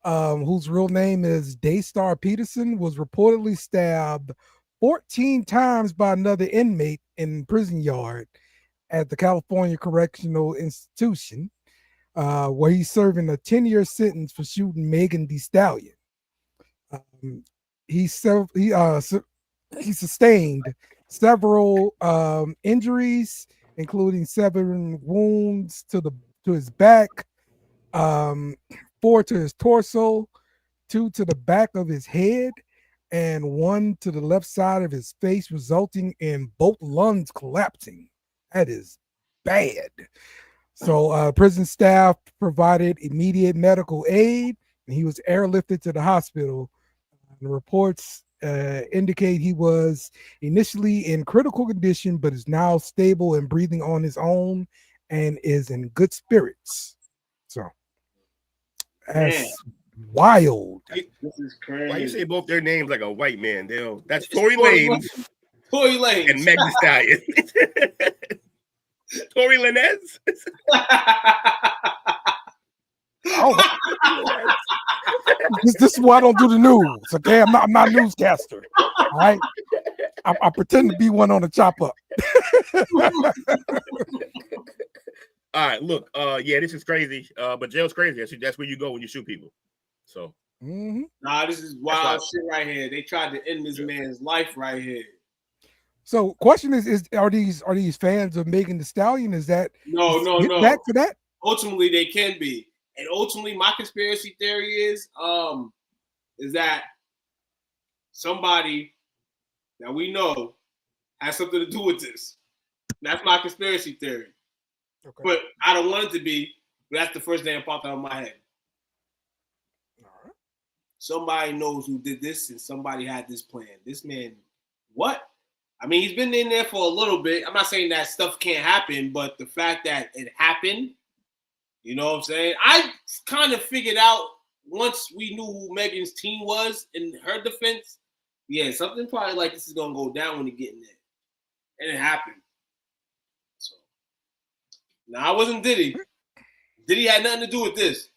whose real name is Daystar Peterson, was reportedly stabbed 14 times by another inmate in prison yard at the California Correctional Institution, where he's serving a 10-year sentence for shooting Megan Thee Stallion. He sustained several injuries, including 7 wounds to his back, 4 to his torso, 2 to the back of his head, and 1 to the left side of his face, resulting in both lungs collapsing. That is bad. So prison staff provided immediate medical aid, and he was airlifted to the hospital. The reports indicate he was initially in critical condition, but is now stable and breathing on his own and is in good spirits. So that's wild. This is crazy. Why you say both their names like a white man? That's Tory Lanez. Tory Lanez. And Meg Thee Stallion. Tory Lanez. Oh. This is why I don't do the news. Okay, I'm not a newscaster. All right, I pretend to be one on the chop up. All right, look, yeah, this is crazy. But jail's crazy. That's where you go when you shoot people. So, nah, this is wild shit right here. They tried to end this man's life right here. So, question is are these fans of Megan Thee Stallion? Is that no back for that? Ultimately, they can be. And ultimately, my conspiracy theory is that somebody that we know has something to do with this. That's my conspiracy theory. Okay. But I don't want it to be, but that's the first thing that popped out of my head. All right. Somebody knows who did this, and somebody had this plan. This man, what? I mean, he's been in there for a little bit. I'm not saying that stuff can't happen, but the fact that it happened, you know what I'm saying? I kind of figured out once we knew who Megan's team was in her defense, yeah, something probably like this is going to go down when they get in there. And it happened. So, now, I wasn't Diddy. Diddy had nothing to do with this.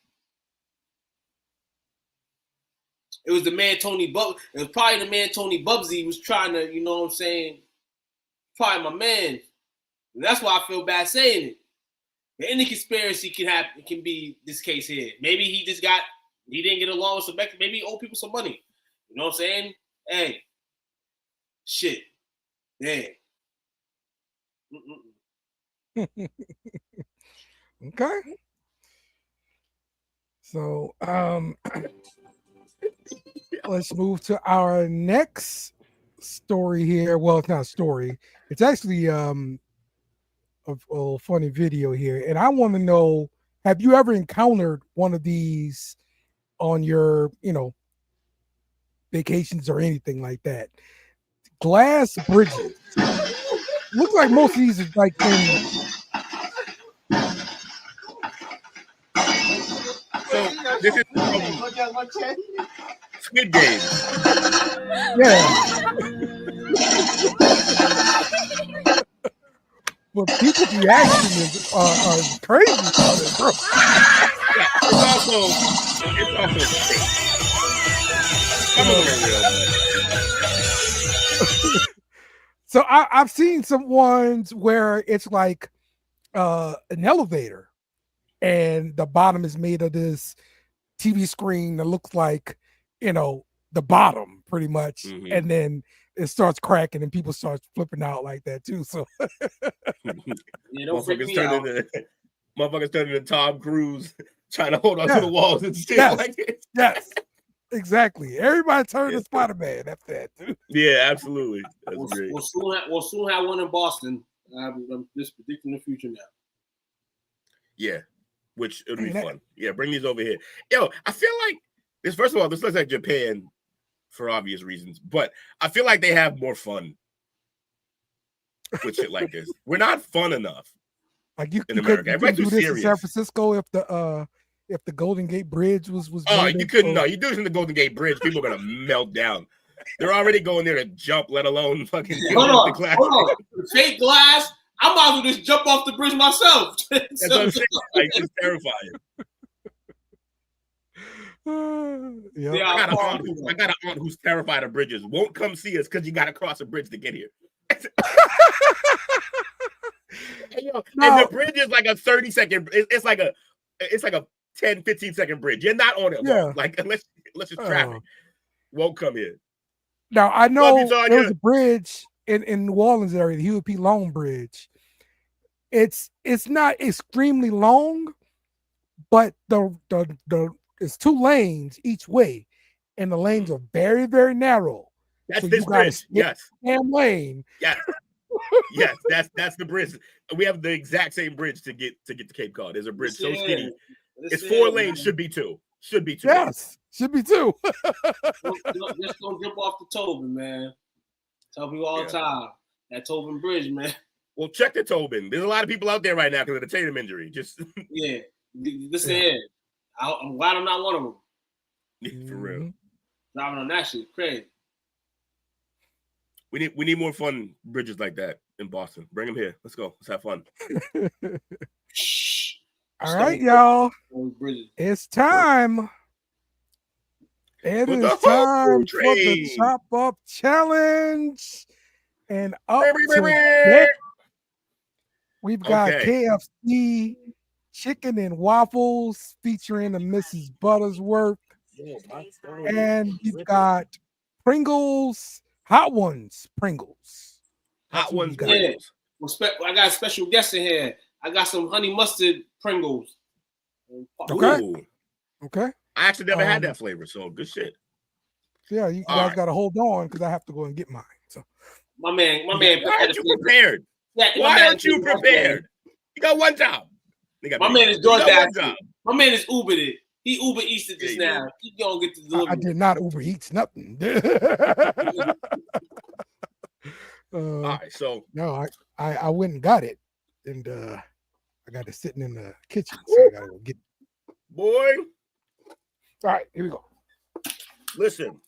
It was the man Tony Bub. It was probably the man Tony Bubsy was trying to, you know what I'm saying? Probably my man. And that's why I feel bad saying it. Any conspiracy can be this case here. Maybe he didn't get along with some, maybe he owed people some money. You know what I'm saying? Hey, shit. Damn. Okay. So let's move to our next story here. Well, it's not a story. It's actually a funny video here, and I want to know: have you ever encountered one of these on your, vacations or anything like that? Glass bridges. Looks like most of these are like So this is Squid Game. Yeah. But people's reaction are crazy about it, bro. Yeah, it's also fake. So I've seen some ones where it's like an elevator, and the bottom is made of this TV screen that looks like, the bottom pretty much, and then it starts cracking and people start flipping out like that too. So motherfuckers turn into Tom Cruise trying to hold on to the walls and shit like this. Yes, exactly. Everybody turned to Spider-Man after that, dude. Yeah, absolutely. That's great. We'll soon have one in Boston. I'm just predicting the future now. Yeah, which it'll be fun. Yeah, bring these over here. Yo, I feel like this. First of all, this looks like Japan for obvious reasons, but I feel like they have more fun with shit like this. We're not fun enough. Like you in America. You could do this in San Francisco if the Golden Gate Bridge was. Oh, you couldn't. No, you do this in the Golden Gate Bridge, people are gonna melt down. They're already going there to jump, let alone fucking Hold on. The fake glass. I might as well just jump off the bridge myself. That's what I'm saying. Like, it's terrifying. Yeah. I got an aunt who's terrified of bridges. Won't come see us because you got to cross a bridge to get here. And the bridge is like a 30-second. It's like a 10-15-second bridge. You're not on it long. Like unless it's traffic. Won't come here. Now I know there was a bridge in New Orleans area, the Huey P. Long Bridge. It's not extremely long, but the it's 2 lanes each way, and the lanes are very, very narrow. That's so this bridge. Yes. Damn lane. Yes. Yes, that's the bridge. We have the exact same bridge to get to Cape Cod. There's a bridge so skinny. It's 4 lanes, should be 2. Should be 2. Yes, should be 2. Just don't jump off the Tobin, man. Tell people all the time. That Tobin Bridge, man. Well, check the Tobin. There's a lot of people out there right now because of the Tatum injury. Just listen in. I'm glad I'm not one of them. For real. Driving on that shit, crazy. We need more fun bridges like that in Boston. Bring them here. Let's go. Let's have fun. All right, y'all. It's time. It is time for the Chop Up Challenge. And up to we've got KFC chicken and waffles featuring a Mrs. Buttersworth. And we've got Pringles, hot ones, Pringles. Hot ones, Pringles. I got a special guest in here. I got some honey mustard Pringles. Okay. Ooh. Okay. I actually never had that flavor, so good shit. Yeah, you guys got to hold on because I have to go and get mine. So, my man. Why aren't you prepared? Why aren't you prepared? You got one job. My man is DoorDash. My man is Ubered it. He Uber Eats it just now. He gonna get the delivery. I did not Uber Eats nothing. All right, so no, I went and got it, and I got it sitting in the kitchen, so I gotta go get it. Boy. All right, here we go. Listen.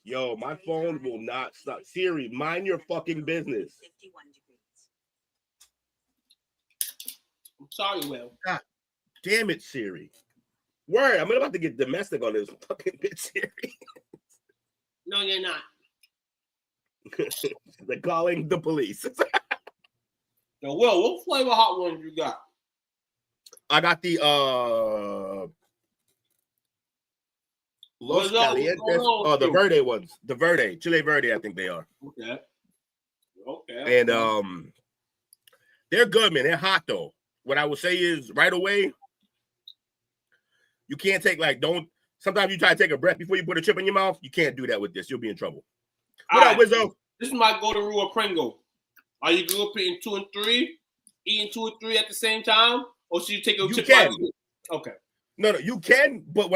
Yo, my phone will not stop. Siri, mind your fucking business. I'm sorry, Will. God damn it, Siri. Word, I'm about to get domestic on this fucking bitch, Siri. No, you're not. They're calling the police. Yo, Will, what flavor hot ones you got? I got the Los Calientes. Oh, the Verde ones. The Verde. Chile Verde, I think they are. Okay. And they're good, man. They're hot though. What I would say is right away, you can't take sometimes you try to take a breath before you put a chip in your mouth. You can't do that with this. You'll be in trouble. What up, Wizzo? This is my golden rule of Pringle. Are you good at eating 2 and 3? Eating 2 and 3 at the same time? Or should you take a chip out? Okay. No, you can, but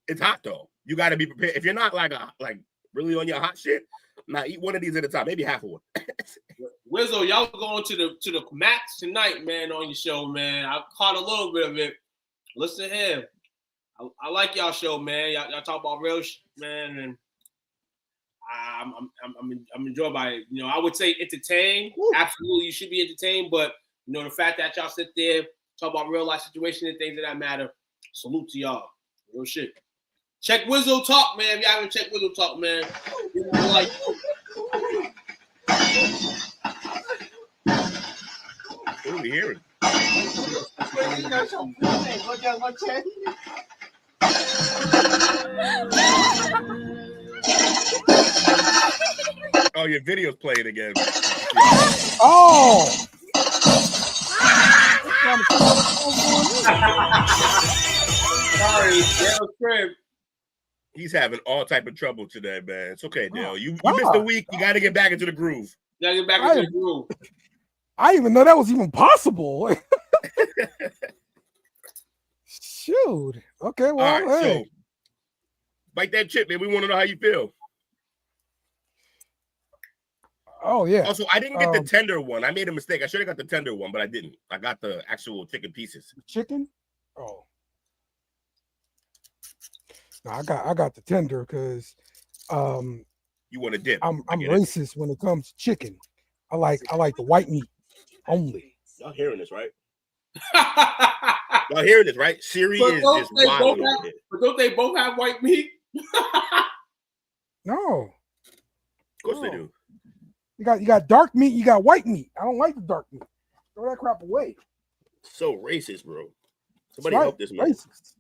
it's hot though. You got to be prepared. If you're not like really on your hot shit, eat one of these at a time, maybe half of one. Wizzo, y'all going to the max tonight, man, on your show, man. I caught a little bit of it. Listen to him. I like y'all show, man. Y'all talk about real man, and I'm enjoyed by it. You know, I would say entertain. Absolutely, you should be entertained, but you know, the fact that y'all sit there, talk about real life situations and things that matter, salute to y'all. Real shit. Check Wizzo Talk, man. If you haven't checked Wizzo Talk, man, you know, like what are we hearing? Oh, your video's playing again. Oh! Sorry, Dale Crib. He's having all type of trouble today, man. It's okay, Dale. You missed a week. You got to get back into the groove. You got to get back into the groove. I didn't even know that was even possible. Shoot. Okay, well, all right, so bite that chip, man. We want to know how you feel. Oh, yeah. Also, I didn't get the tender one. I made a mistake. I should have got the tender one, but I didn't. I got the actual chicken pieces. Chicken? Oh. No, I got the tender because You want to dip? I'm racist when it comes to chicken. I like the white meat only. Y'all hearing this, right? Y'all hearing this, right? Siri is just wild over here. But don't they both have white meat? No. Of course they do. You got dark meat, you got white meat. I don't like the dark meat. Throw that crap away. So racist, bro. Somebody help this man. Racist.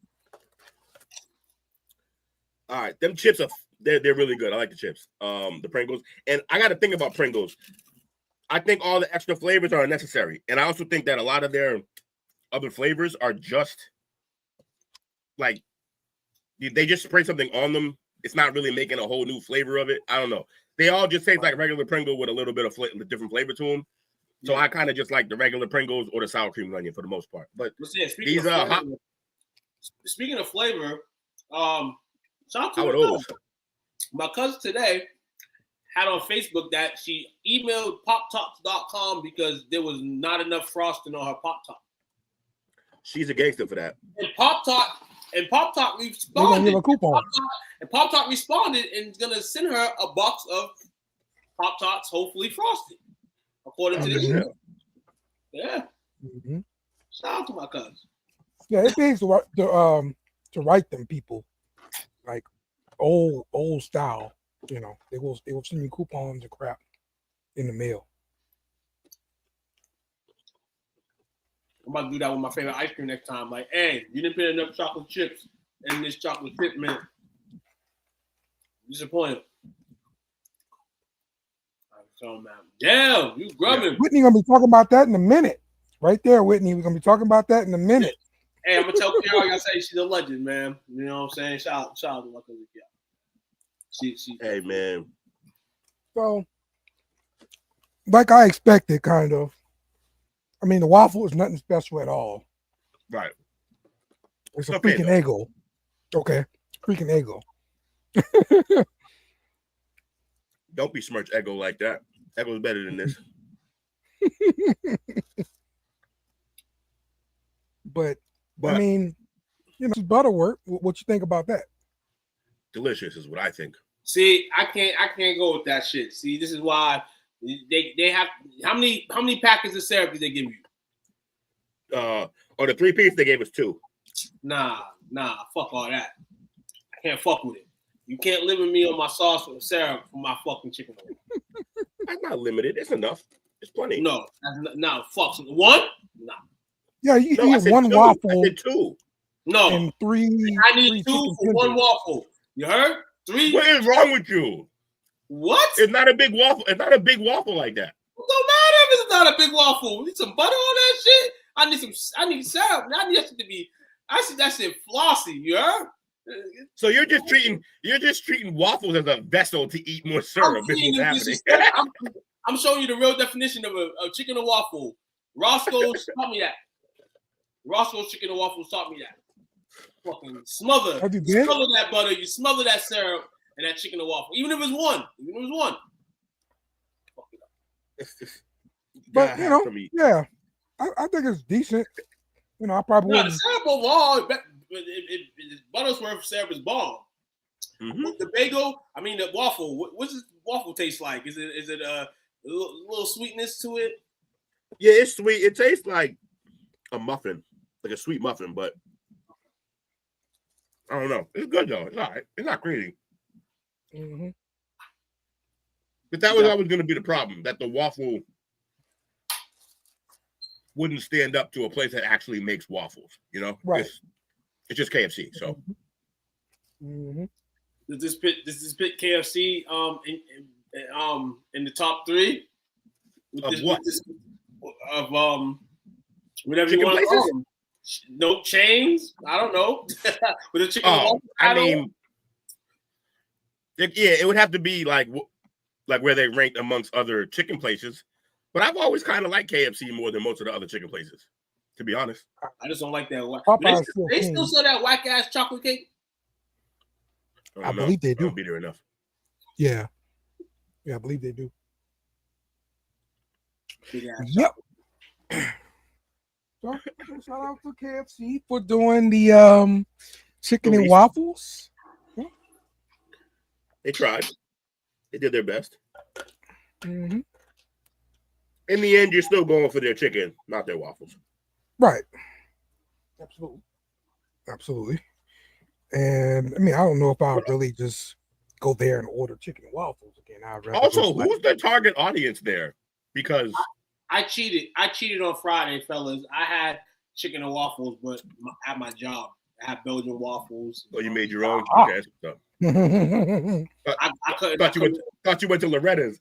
All right, them chips they're really good. I like the chips. The Pringles. And I got to think about Pringles. I think all the extra flavors are unnecessary. And I also think that a lot of their other flavors are just like they just spray something on them. It's not really making a whole new flavor of it. I don't know. They all just taste like regular Pringle with a little bit of different flavor to them. So I kind of just like the regular Pringles or the sour cream and onion for the most part. But these are hot. Speaking of flavor, shout out to my cousin today had on Facebook that she emailed poptops.com because there was not enough frosting on her Pop Top. She's a gangster for that. And Pop Top responded. And Pop Top responded and is gonna send her a box of Pop Tarts, hopefully frosted, according to the email. Yeah. Mm-hmm. Shout out to my cousin. Yeah, it pays to write them people like old style. You know, they will send you coupons and crap in the mail. I'm about to do that with my favorite ice cream next time. Like, hey, you didn't put enough chocolate chips in this chocolate chip mint. Disappointed. So, man, damn, you grubbing. Whitney gonna be talking about that in a minute. Right there, Whitney. We're gonna be talking about that in a minute. Hey, I'm gonna tell Carol, I say she's a legend, man. You know what I'm saying? Shout out to my cousin. She. Hey, man. So, like I expected, kind of. I mean, the waffle is nothing special at all. Right. It's a freaking Eggo. Okay. Freaking Eggo. Don't besmirch Eggo like that. Eggo's better than this. But I mean, you know, butterworth. What you think about that? Delicious is what I think. See, I can't go with that shit. See, this is why they have how many packets of syrup did they give you? On the 3-piece they gave us 2. Nah, fuck all that. I can't fuck with it. You can't limit me on my sauce or syrup for my fucking chicken wing. That's not limited. It's enough. It's plenty. No, fuck. One? Nah. Yeah, you get one waffle. I said 2. No. And 3. I need 2 for one waffle. You heard? 3. What is wrong with you? What? It's not a big waffle. It's not a big waffle like that. It don't matter if it's not a big waffle. You need some butter on that shit. I need syrup. I need that shit to be. I see that shit flossy. You heard? So you're just treating waffles as a vessel to eat more syrup. This is happening. I'm showing you the real definition of a chicken and waffle. Roscoe's taught me that. Roscoe's chicken and waffles taught me that. Fucking smother that butter. You smother that syrup and that chicken and waffle. Even if it's one. Fuck it up. But you know, yeah, I think it's decent. You know, I probably wouldn't. The syrup overall, Buttersworth syrup is bomb. Mm-hmm. The bagel, the waffle. What's this waffle taste like? Is it a little sweetness to it? Yeah, it's sweet. It tastes like a muffin, like a sweet muffin, but I don't know. It's good though. It's all right. It's not crazy. Mm-hmm. But that was always going to be the problem, that the waffle wouldn't stand up to a place that actually makes waffles. You know, right? It's just KFC. So, does this pit KFC in the top 3? Whatever chicken you want to places? call them. No chains. I don't know. With a chicken. It would have to be like where they ranked amongst other chicken places. But I've always kind of liked KFC more than most of the other chicken places, to be honest. I just don't like that. They still sell that whack ass chocolate cake. I believe they do. I don't be there enough. Yeah, I believe they do. Yep. So, shout out to KFC for doing the chicken and waffles. They tried. They did their best. Mm-hmm. In the end, you're still going for their chicken, not their waffles. Right. Absolutely. And I mean, I don't know if I'll really just go there and order chicken and waffles again. Also, who's the target audience there? Because I cheated. I cheated on Friday, fellas. I had chicken and waffles, but at my job, I had Belgian waffles. you made your own. Okay. I couldn't. Thought you went to Loretta's.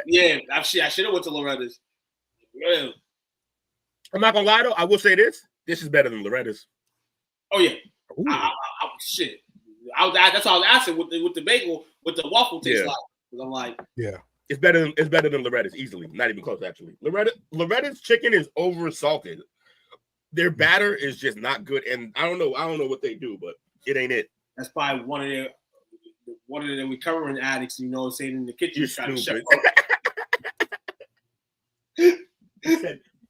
Yeah, I should have went to Loretta's. Yeah. I'm not gonna lie though. I will say this: this is better than Loretta's. Oh yeah. Shit. That's all I was asking with the bagel, with the waffle tastes like. Because I'm like, yeah, it's better than Loretta's easily. Not even close, actually. Loretta's chicken is over salted. Their batter is just not good, and I don't know what they do, but it ain't it. That's probably one of the recovering addicts, you know, saying in the kitchen. You're stupid.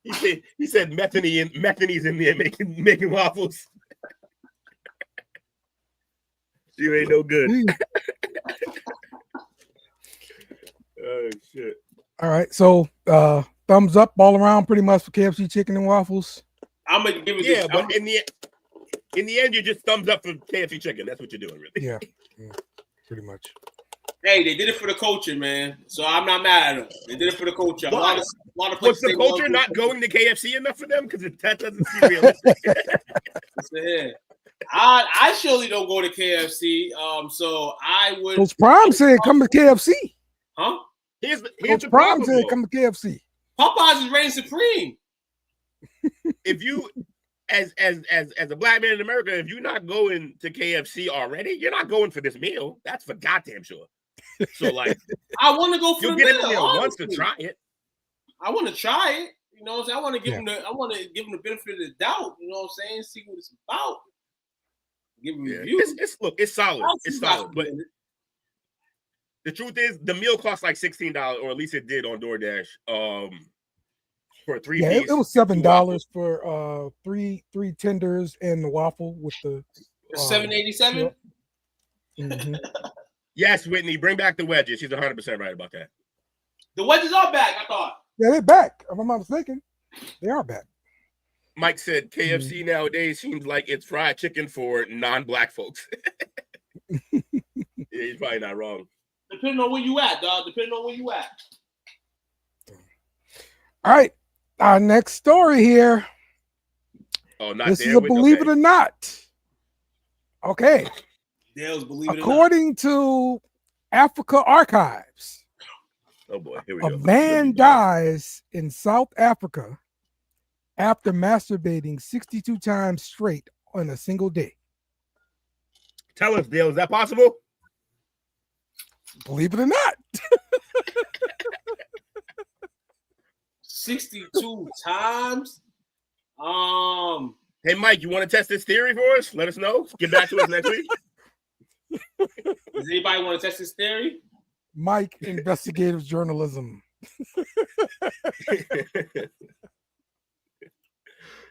he said Methany's in there making waffles. You ain't no good. Oh shit. All right. So thumbs up all around pretty much for KFC chicken and waffles. I'm gonna give it this. But in the end, you just thumbs up for KFC chicken. That's what you're doing, really. Yeah, pretty much. Hey, they did it for the culture, man. So I'm not mad at them. They did it for the culture. A lot of places. Was the culture not going to KFC enough for them? Because that doesn't seem realistic. I surely don't go to KFC. So I would. Coach Prime said come to KFC. Huh? Here's Coach Prime said come to KFC. Popeyes is reigning supreme. If you, as a black man in America, if you're not going to KFC already, you're not going for this meal. That's for goddamn sure. So like, I want to go for the get meal. There once to try it. I want to try it. You know what I'm saying? I want to give them the benefit of the doubt. You know what I'm saying? See what it's about. Give them a review. It's solid. It's solid. But the truth is, the meal costs like $16, or at least it did on DoorDash. For 3 piece. It was $7 for three tenders and the waffle with the $7.87. Mm-hmm. Yes, Whitney, bring back the wedges. She's 100% right about that. The wedges are back, I thought. Yeah, they're back. If I'm not mistaken, they are back. Mike said KFC nowadays seems like it's fried chicken for non-black folks. Yeah, he's probably not wrong. Depending on where you at, dog. Depending on where you at. All right. Our next story here. Oh, not this is a believe it or not. Okay. According to Africa Archives, oh boy, here we go. A man dies in South Africa after masturbating 62 times straight on a single day. Tell us, Dale, is that possible? Believe it or not. 62 times. Hey, Mike, you want to test this theory for us? Let us know. Get back to us next week. Does anybody want to test this theory? Mike, investigative journalism.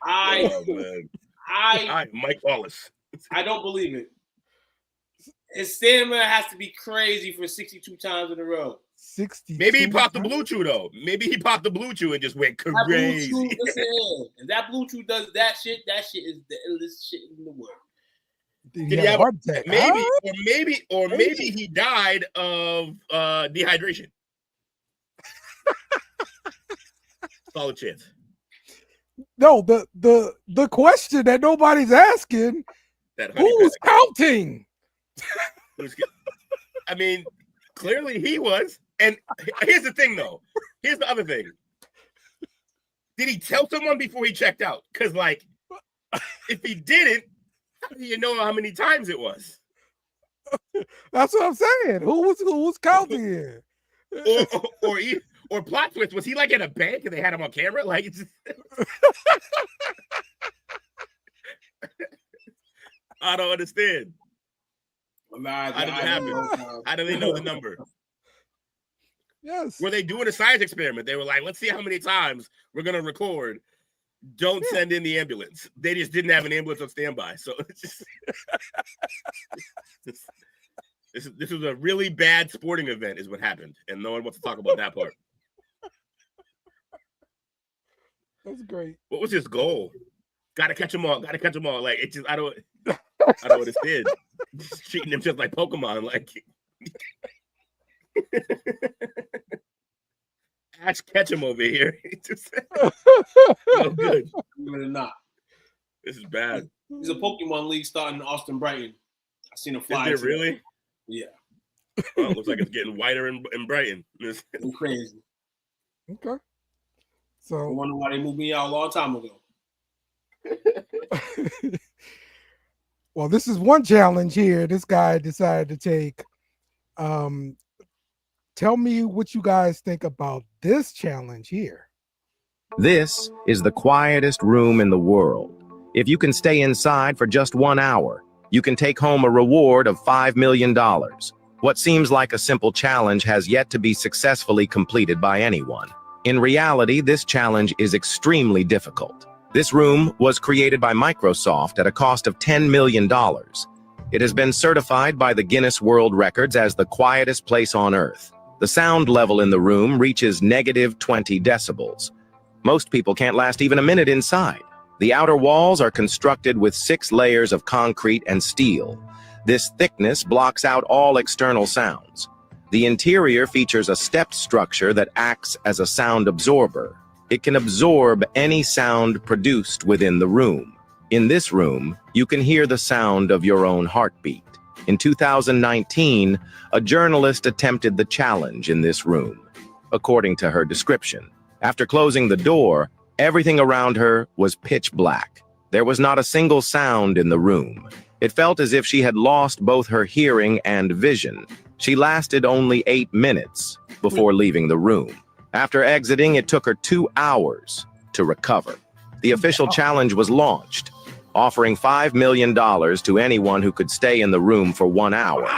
Mike Wallace. I don't believe it. His stamina has to be crazy for 62 times in a row. 60. Maybe he popped the blue chew though. Maybe he popped the blue chew and just went crazy. If that blue chew does that shit is the illest shit in the world. Did he have a heart attack? Maybe he died of dehydration. Solid chance. No, the question that nobody's asking: who's counting? I mean, clearly he was. And here's the thing, though. Here's the other thing. Did he tell someone before he checked out? Because, like, if he didn't, how do you know how many times it was? That's what I'm saying. Who was counting here? Or plot twist, was he like in a bank and they had him on camera? Like, it's just... I don't understand. How do they know the number? Yes. Were they doing a science experiment? They were like, let's see how many times we're going to record. Don't send in the ambulance. They just didn't have an ambulance on standby. So it's just This was a really bad sporting event, is what happened, and no one wants to talk about that part. That's great. What was his goal? Got to catch them all. Got to catch them all. Like, it's just I don't understand. Just treating them just like Pokemon. Like, Ash Ketchum over here. No good. Even not. This is bad. There's a Pokemon League starting in Austin, Brighton. I seen a flyer. Is it really? Yeah. Well, it looks like it's getting whiter in Brighton. It's crazy. Okay. So I wonder why they moved me out a long time ago. well, this is one challenge here. This guy decided to take. Tell me what you guys think about this challenge here. This is the quietest room in the world. If you can stay inside for just 1 hour, you can take home a reward of $5 million. What seems like a simple challenge has yet to be successfully completed by anyone. In reality, this challenge is extremely difficult. This room was created by Microsoft at a cost of $10 million. It has been certified by the Guinness World Records as the quietest place on Earth. The sound level in the room reaches -20 decibels. Most people can't last even a minute inside. The outer walls are constructed with 6 layers of concrete and steel. This thickness blocks out all external sounds. The interior features a stepped structure that acts as a sound absorber. It can absorb any sound produced within the room. In this room, you can hear the sound of your own heartbeat. In 2019, a journalist attempted the challenge in this room. According to her description, after closing the door, everything around her was pitch black. There was not a single sound in the room. It felt as if she had lost both her hearing and vision. She lasted only 8 minutes before leaving the room. After exiting, it took her 2 hours to recover. The official challenge was launched, offering $5 million to anyone who could stay in the room for 1 hour.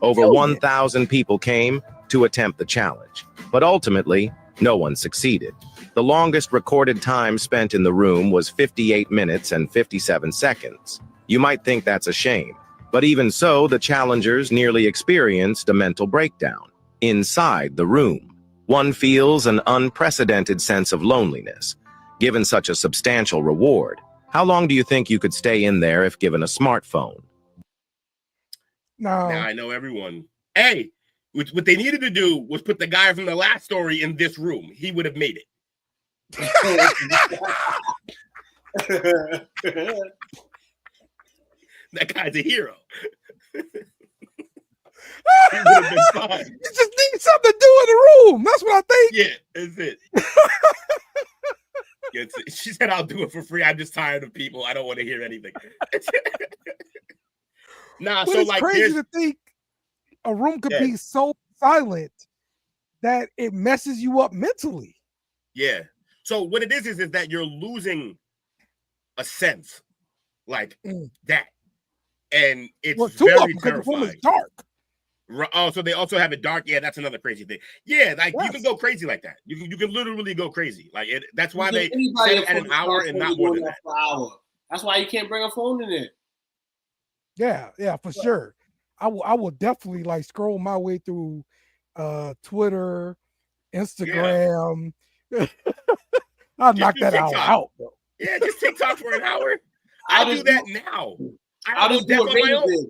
Over 1,000 people came to attempt the challenge, but ultimately, no one succeeded. The longest recorded time spent in the room was 58 minutes and 57 seconds. You might think that's a shame, but even so, the challengers nearly experienced a mental breakdown. Inside the room, one feels an unprecedented sense of loneliness. Given such a substantial reward, how long do you think you could stay in there if given a smartphone? Now I know everyone. Hey, what they needed to do was put the guy from the last story in this room. He would have made it. That guy's a hero. He would have been fine. You just need something to do in the room. That's what I think. Yeah, that's it. She said, I'll do it for free. I'm just tired of people. I don't want to hear anything. But it's like crazy to think a room could be so silent that it messes you up mentally. Yeah. So what it is that you're losing a sense like that. And it's very terrifying. The room is dark. Oh, so they also have it dark. Yeah, that's another crazy thing. Yeah, like you can go crazy like that. You can literally go crazy. Like that's why they set it at an hour and not more than that. For an hour. That's why you can't bring a phone in there. Yeah, for sure. I will definitely like scroll my way through Twitter, Instagram. Yeah. I'll knock that hour out, bro. Yeah, just TikTok for an hour. I'll do that now. I'll just do what Vader did.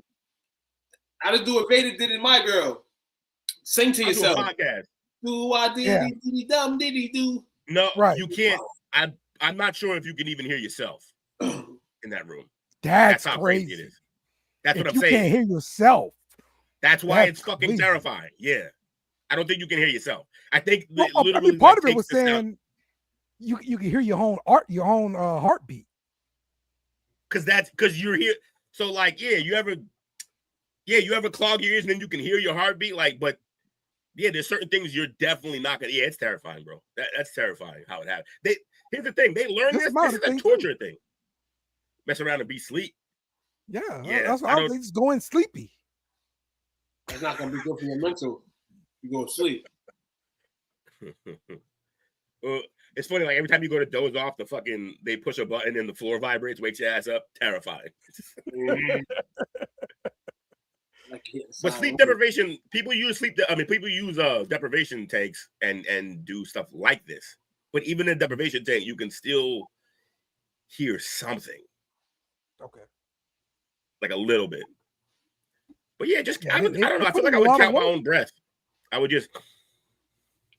I just do what Vader did in My Girl. Sing to yourself. Do a podcast. Do I diddy dum diddy do? No, right. You can't. I'm not sure if you can even hear yourself in that room. That's how crazy it is. That's what I'm you saying. You can't hear yourself. That's why it's fucking terrifying. Yeah, I don't think you can hear yourself. I think literally part of it was saying you can hear your own heartbeat. Because you're here. So like, you ever clog your ears and then you can hear your heartbeat. Like, but there's certain things you're definitely not gonna. Yeah, it's terrifying, bro. That's terrifying how it happens. Here's the thing. They learn this. This is a torture thing. Mess around and be sleep. Yeah, that's why I think it's going sleepy. That's not gonna be good for your mental. You go to sleep. Well, it's funny, like every time you go to doze off, they push a button and the floor vibrates, wakes your ass up. Terrifying. But sleep deprivation, people use deprivation tanks and do stuff like this. But even in a deprivation tank, you can still hear something. Okay. Like a little bit. But yeah, I don't know. I feel like I would count my own breath. I would just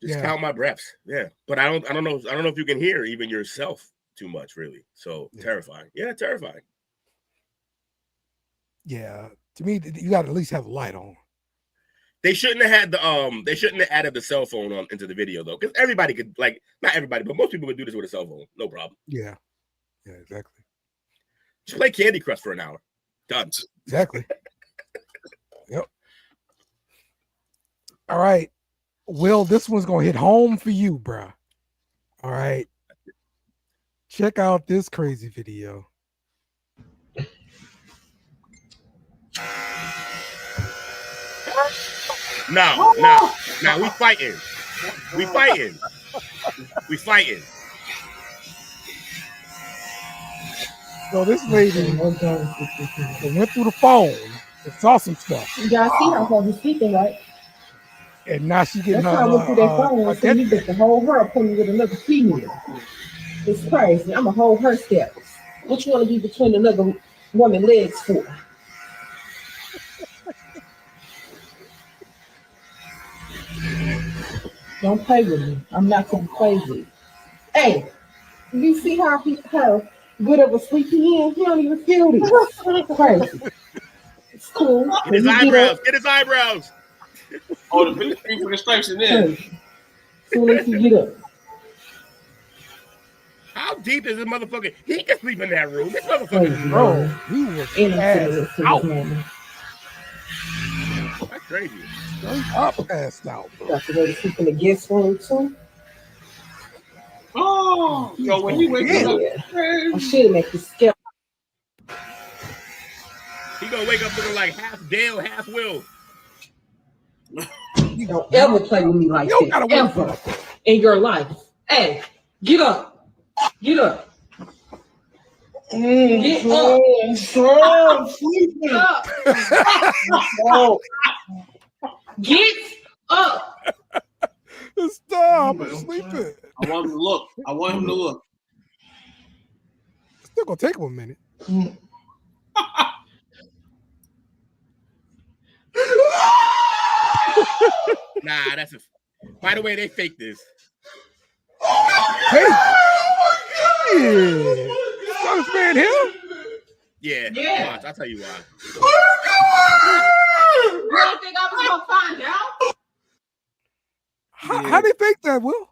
count my breaths. Yeah. But I don't know if you can hear even yourself too much, really. So terrifying. Yeah, terrifying. Yeah. To me, you got to at least have a light on. They shouldn't have had they shouldn't have added the cell phone into the video though, because everybody could, like, not everybody, but most people would do this with a cell phone, no problem. Yeah, yeah, exactly. Just play Candy Crush for an hour, done. Exactly. Yep. All right, Will, this one's gonna hit home for you, bro. All right, check out this crazy video. No, we fighting. We fighting. So this lady went through the phone and saw some stuff. You guys see how far he's sleeping, right? And now she getting That's how I went through that phone and see you get to hold her up with another female. It's crazy. I'm going to hold her steps. What you want to be between another woman's legs for? Don't play with me. I'm not going to play with you. Hey, you see how good of a sleep he is? He don't even feel this. Crazy. It's cool. Get his eyebrows. Get his eyebrows. Oh, the big thing for the stripes in there. Soon as you get up. How deep is this motherfucker? He can sleep in that room. This motherfucker, bro. He was ass out. That's crazy. Straight up passed out, bro. Got to go to sleep in the guest room too. Oh, so when he wakes up, I should make you skip. He gonna wake up looking like half Dale, half Will. You don't ever play with me like that, ever in your life. Hey, get up. Get up. Get up. Get up. Get up. Stop. I'm sleeping. I want him to look. It's still gonna take him a minute. Nah, that's a. By the way, they faked this. Hey, yeah. You saw this man here? Yeah. Watch, I'll tell you why. You don't think I was gonna find out? How they fake that, Will?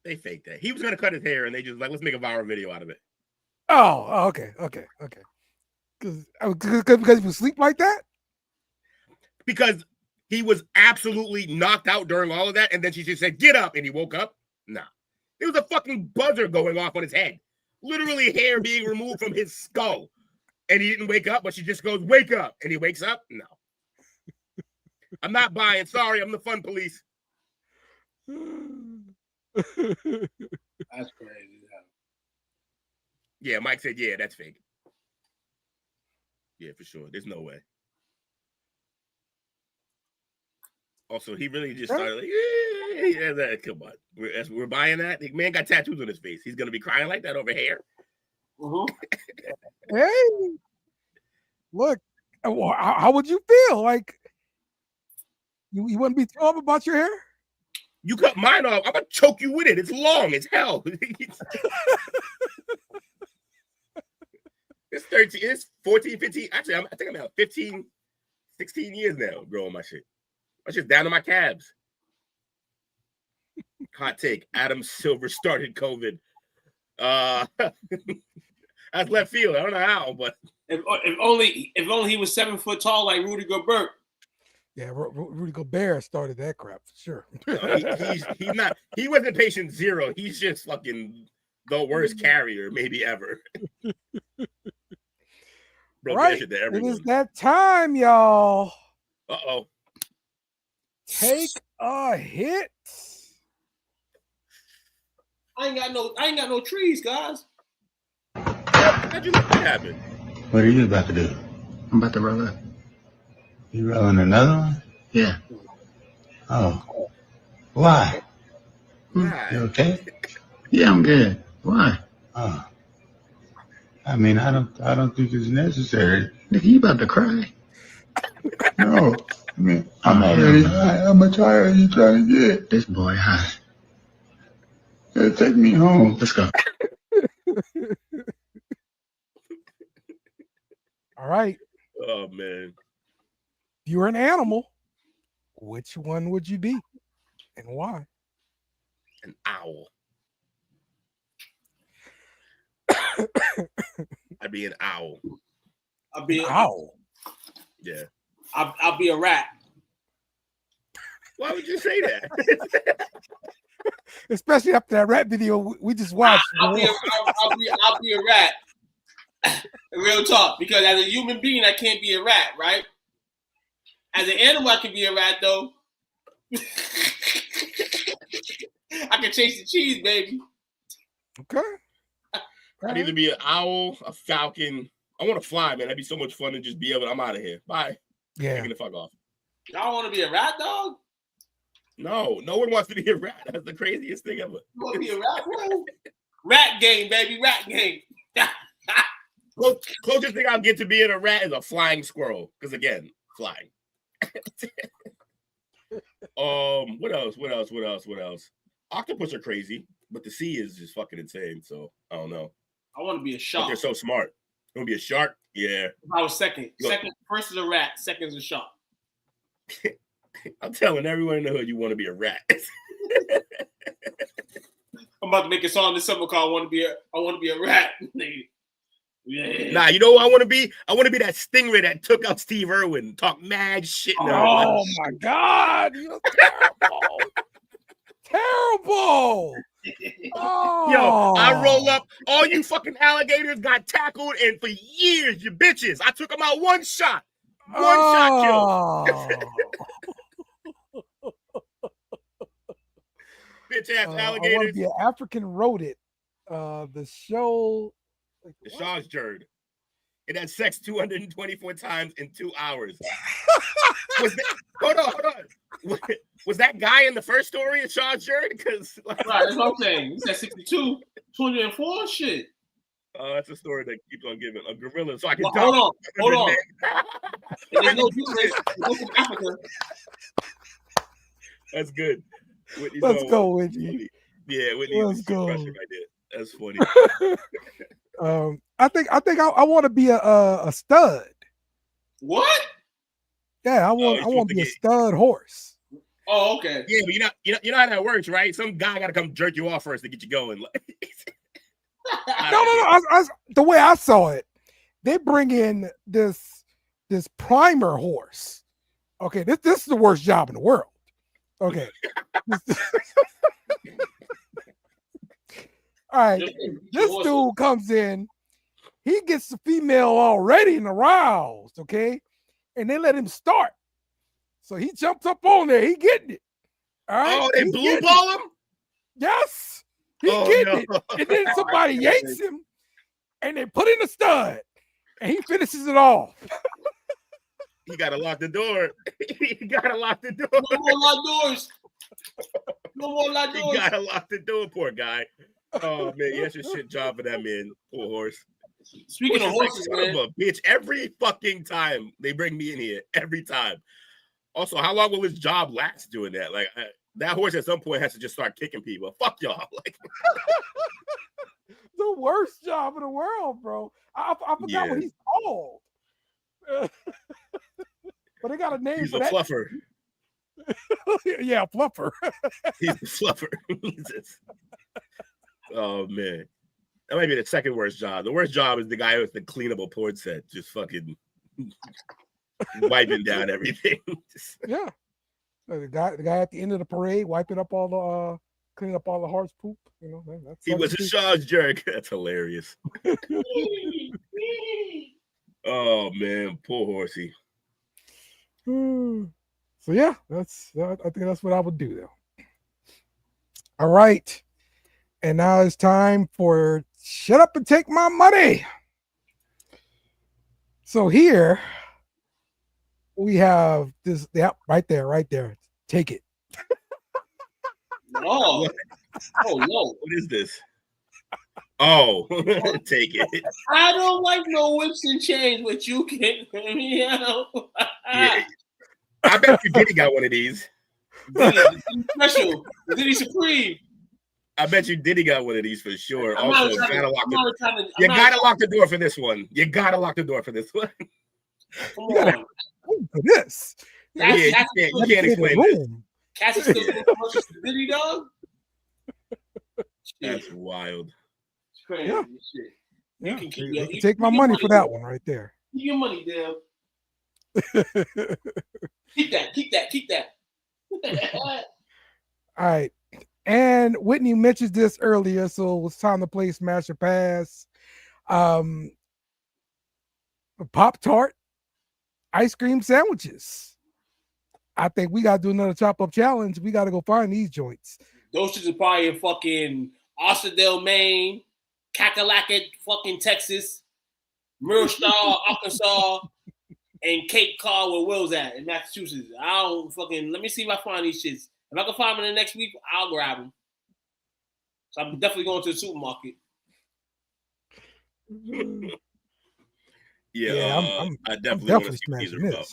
They faked that. He was gonna cut his hair, and they just like, let's make a viral video out of it. Oh, okay. Because he was asleep like that? Because he was absolutely knocked out during all of that, and then she just said, "Get up," and he woke up. Nah, there was a fucking buzzer going off on his head, literally hair being removed from his skull, and he didn't wake up. But she just goes, "Wake up," and he wakes up. No, I'm not buying. Sorry, I'm the fun police. That's crazy. Yeah, Mike said, "Yeah, that's fake." Yeah, for sure. There's no way. Also, he really just started like, yeah, come on. We're buying that. The man got tattoos on his face. He's going to be crying like that over hair. Hey, look, how would you feel? Like, you wouldn't be thrown up about your hair? You cut mine off. I'm going to choke you with it. It's long as hell. It's 13, it's 14, 15. Actually, I think I'm out 15, 16 years now growing my shit. My shit's down to my calves. Hot take. Adam Silver started COVID. That's left field. I don't know how, but if only he was 7 foot tall like Rudy Gobert. Yeah, Rudy Gobert started that crap for sure. He's not. He wasn't patient zero. He's just fucking the worst carrier maybe ever. Bro, right. It is that time, y'all. Uh-oh. Take a hit. I ain't got no trees, guys. How'd you let that happen? What are you about to do? I'm about to roll up. You rolling another one? Yeah. Oh. Why? You okay? Yeah, I'm good. Why? Oh. I mean, I don't think it's necessary. Nigga, you about to cry? No. I mean, I'm already high. How much higher are you trying to get? This boy high. Yeah, take me home. Let's go. All right. Oh man. If you were an animal, which one would you be, and why? An owl. I'd be an owl. I'll be an owl. Yeah. I'll be a rat. Why would you say that? Especially after that rat video we just watched. I'll be a rat. Real talk. Because as a human being, I can't be a rat, right? As an animal, I can be a rat, though. I can chase the cheese, baby. Okay. I'd either be an owl, a falcon. I want to fly, man. That'd be so much fun to just be able to, I'm out of here. Bye. Yeah. Taking the fuck off. Y'all want to be a rat, dog? No, no one wants to be a rat. That's the craziest thing ever. You want to be a rat, bro? Rat game, baby. Rat game. Closest thing I'll get to being a rat is a flying squirrel. Because again, flying. What else? Octopus are crazy, but the sea is just fucking insane. So I don't know. I want to be a shark. But they're so smart. You want to be a shark? Yeah. If I was second. First is a rat. Second is a shark. I'm telling everyone in the hood you want to be a rat. I'm about to make a song this summer called I want to be a rat. Yeah. Nah, you know what I want to be? I want to be that stingray that took out Steve Irwin, talk mad shit. Oh my God, you're terrible. Terrible. Oh. Yo, I roll up. All you fucking alligators got tackled, and for years, you bitches. I took them out one shot. One shot kill. Bitch ass alligators. I want to be an African rodent. The show. The Shaw's Jerd. It had sex 224 times in 2 hours. Hold on. Was that guy in the first story of Shaw's Jerd? Because right, that's what I'm saying. He said 62, 204 shit. That's a story that keeps on giving. A gorilla. So I can hold on. There's no difference. From Africa. That's good. Let's go, Whitney. Yeah, Whitney. Let's go. Right there. That's funny. I think I want to be a stud. What? Yeah, I want to be a stud horse. Oh, okay. Yeah, but you know how that works, right? Some guy got to come jerk you off first to get you going. No. The way I saw it, they bring in this primer horse. Okay, this is the worst job in the world. Okay. All right, this dude comes in, he gets the female already and aroused, okay? And they let him start. So he jumps up on there, he getting it. All right. Oh, they blue ball him? Yes, he getting it. And then somebody yanks him and they put in a stud and he finishes it off. You gotta lock the door. You gotta lock the door. No more locked doors. No more locked doors. You gotta lock the door, poor guy. Oh man, that's a shit job for that man. Poor horse. Speaking of horses, man, a bitch. Every fucking time they bring me in here, every time. Also, how long will his job last doing that? Like that horse at some point has to just start kicking people. Fuck y'all. Like the worst job in the world, bro. I forgot what he's called. But they got a name He's for a that. Fluffer. Yeah, fluffer. He's a fluffer. Oh man, that might be the second worst job. The worst job is the guy with the cleanable porn set, just fucking wiping down everything. Yeah, the guy at the end of the parade wiping up all the cleaning up all the horse poop. You know, that's he was a Shaw's jerk. That's hilarious. Oh man, poor horsey. So yeah, I think that's what I would do though. All right. And now it's time for shut up and take my money. So here, we have this. Yep, right there. Take it. Oh, oh no! What is this? Oh, take it. I don't like no whips and chains, but you can. Yeah. I bet you Diddy got one of these. Diddy special. Diddy Supreme. I bet you Diddy got one of these for sure. You gotta lock the door for this one. You gotta lock the door for this one. Come on. For this. Yeah, you can't explain this. Cassie still doing commercials for Diddy, dog? That's wild. It's crazy. Yeah. Shit. Yeah. You can Take my money for that one right there. Keep your money, damn. Keep that. All right. And Whitney mentioned this earlier, so it was time to play Smash or Pass. Pop-Tart ice cream sandwiches. I think we got to do another chop-up challenge. We got to go find these joints. Those shits are probably in fucking Austerdale, Maine, Kakalaka, fucking Texas, Murrstar, Arkansas, and Cape Cod where Will's at in Massachusetts. I don't fucking, let me see if I find these shits. If I can find them in the next week, I'll grab them. So I'm definitely going to the supermarket. I definitely want to see what these are about.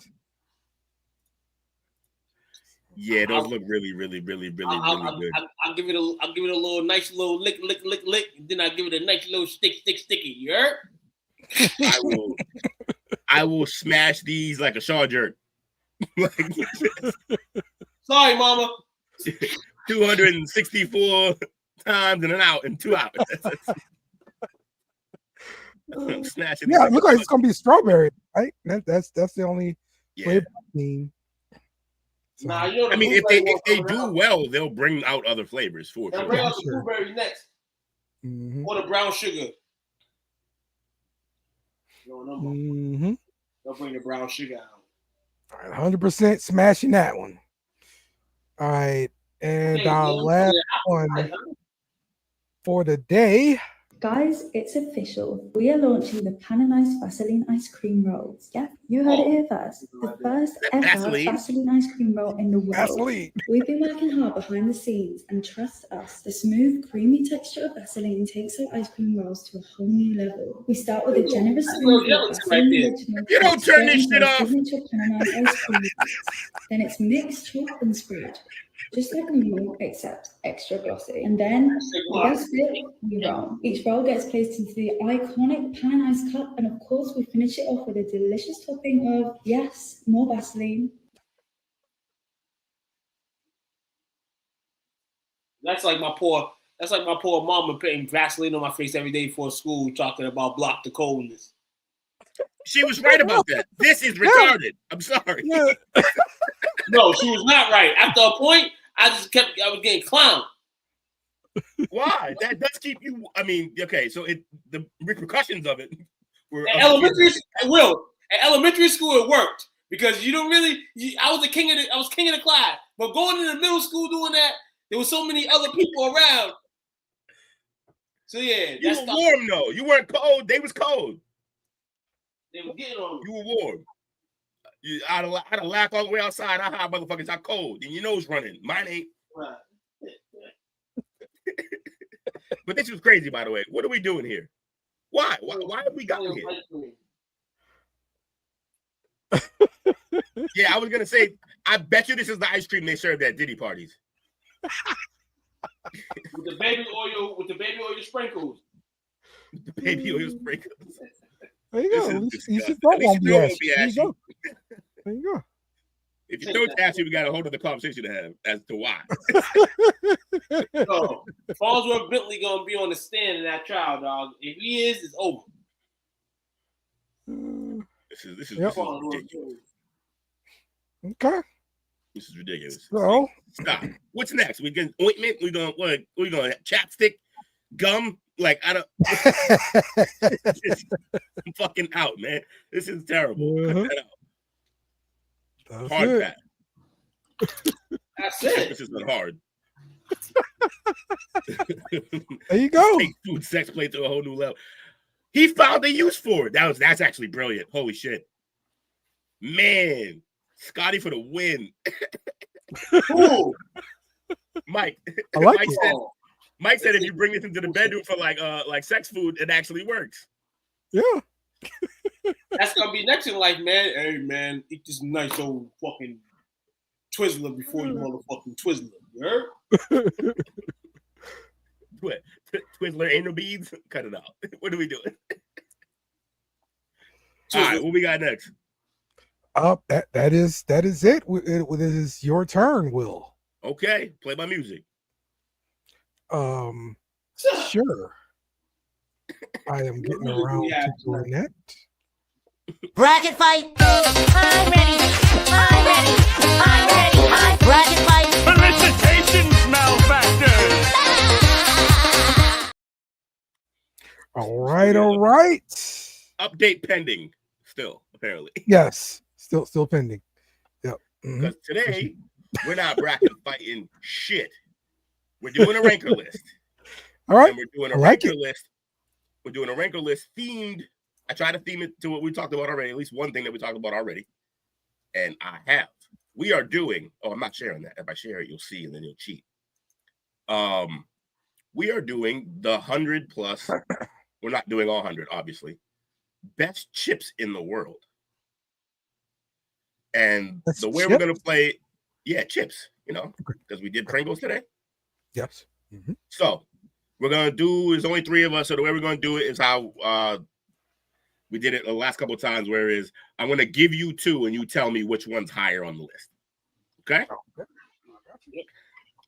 Yeah, those look really, really, really, really, really good. I'll give it a little nice little lick, and then I'll give it a nice little sticky. You heard? I will smash these like a Shaw jerk. Sorry, mama. 264 times in 2 hours. I'm snatching. Yeah, it looks like it's gonna be strawberry, right? That's the only flavor I've seen. So, nah, you know, I mean, if they do well, they'll bring out other flavors for sure. They'll bring out the blueberry next, or the brown sugar. They'll bring the brown sugar out. All right, 100% smashing that one. All right, and our last one for the day. Guys, it's official. We are launching the Pananized Vaseline ice cream rolls. Yeah, you heard it here first. The first ever Vaseline ice cream roll in the world. Vaseline. We've been working hard behind the scenes, and trust us, the smooth, creamy texture of Vaseline takes our ice cream rolls to a whole new level. We start with a generous spoonful of Vaseline original. You don't turn this shit off. Signature Pananized ice cream. Then it's mixed, chopped, and spread. Just like a milk, except extra glossy. And then the best bit, we roll. Each roll gets placed into the iconic Pananized cup, and of course, we finish it off with a delicious topping of, yes, more Vaseline. That's like my poor mama putting Vaseline on my face every day before school, talking about block the coldness. She was right about that. This is retarded. I'm sorry. No, she was not right. After a point, I was getting clowned. Why? That does keep you. I mean, okay, so the repercussions of it were at elementary school it worked because you don't really. I was king of the class, but going into middle school doing that, there was so many other people around. So yeah, you were warm though. You weren't cold. They was cold. They were getting on. You were warm. I'd have laughed all the way outside. Aha, motherfuckers are cold, and your nose running. Mine ain't. Right. But this was crazy, by the way. What are we doing here? Why have we gotten here? Yeah, I was gonna say. I bet you this is the ice cream they served at Diddy parties. With the baby oil sprinkles. The baby oil sprinkles. There you go. You should won't be ashy. There you go. If you don't ask you, we got a whole other conversation to have as to why. So, Farnsworth Bentley gonna be on the stand in that trial, dog. If he is, it's over. This is ridiculous. Okay. This is ridiculous. So stop. What's next? We get ointment. We going chapstick, gum. Like I don't. I'm fucking out, man. This is terrible. Cut that out. Hard pack. That's it. This is not hard. There you go. Take food sex play to a whole new level. He found a use for it. That's actually brilliant. Holy shit, man. Scotty for the win. Ooh. Mike. I like Mike it. said, Mike said if you bring this into the bedroom for like sex food, it actually works. Yeah. That's gonna be next in life, man. Hey man, eat this nice old fucking Twizzler before you motherfucking Twizzler. You heard? Twizzler anal beads? Cut it out. What are we doing? All right, what we got next? That is it. It is your turn, Will. Okay, play my music. Sure. I am getting around to doing that. Bracket fight. I'm ready. I'm ready. I'm ready. Bracket fight. Felicitations, malefactors. All right. Update pending. Still, apparently. Yes, still pending. Yep. Because today we're not bracket fighting shit. We're doing a ranker list. All right. And we're doing a ranker list. We're doing a ranker list themed. I try to theme it to what we talked about already, at least one thing that we talked about already. And I have. We are doing, I'm not sharing that. If I share it, you'll see, and then you'll cheat. We are doing the 100 plus. We're not doing all 100, obviously. Best chips in the world. And That's the way chips? we're going to play, chips, because we did Pringles today. Yes. Mm-hmm. So we're going to do, there's only 3 of us. So the way we're going to do it is how we did it the last couple of times, where is I'm going to give you 2 and you tell me which one's higher on the list. Okay?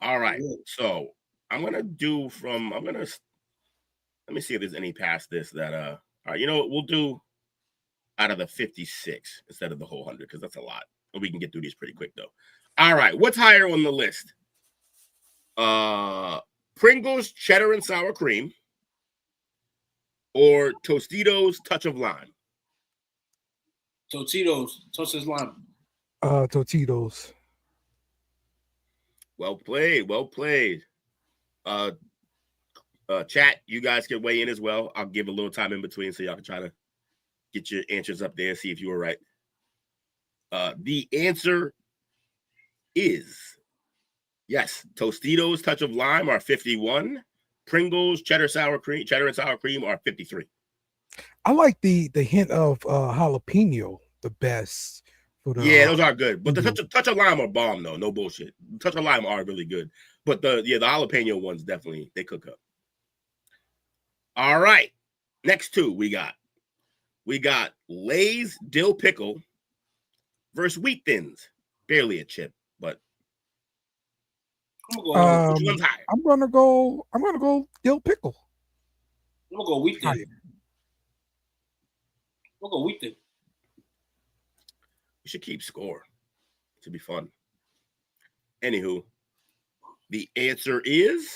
All right. So I'm going to do let me see if there's any past this that, all right, you know what? We'll do out of the 56 instead of the whole 100, because that's a lot. And we can get through these pretty quick, though. All right. What's higher on the list? Pringles cheddar and sour cream or Tostitos touch of lime? Tostitos touch of lime. Tostitos. Well played. Chat, you guys can weigh in as well. I'll give a little time in between so y'all can try to get your answers up there, see if you were right. The answer is yes. Tostitos touch of lime are 51. Pringles cheddar and sour cream are 53. I like the hint of jalapeno the best. For the, those are good. But the touch of lime are bomb though. No bullshit. Touch of lime are really good. But the jalapeno ones definitely they cook up. All right. Next 2 we got Lay's dill pickle versus Wheat Thins. Barely a chip, but I'm gonna go dill pickle. I'm gonna go Wheat Thin. I'm gonna go Wheat Thin. We should keep score to be fun. Anywho, the answer is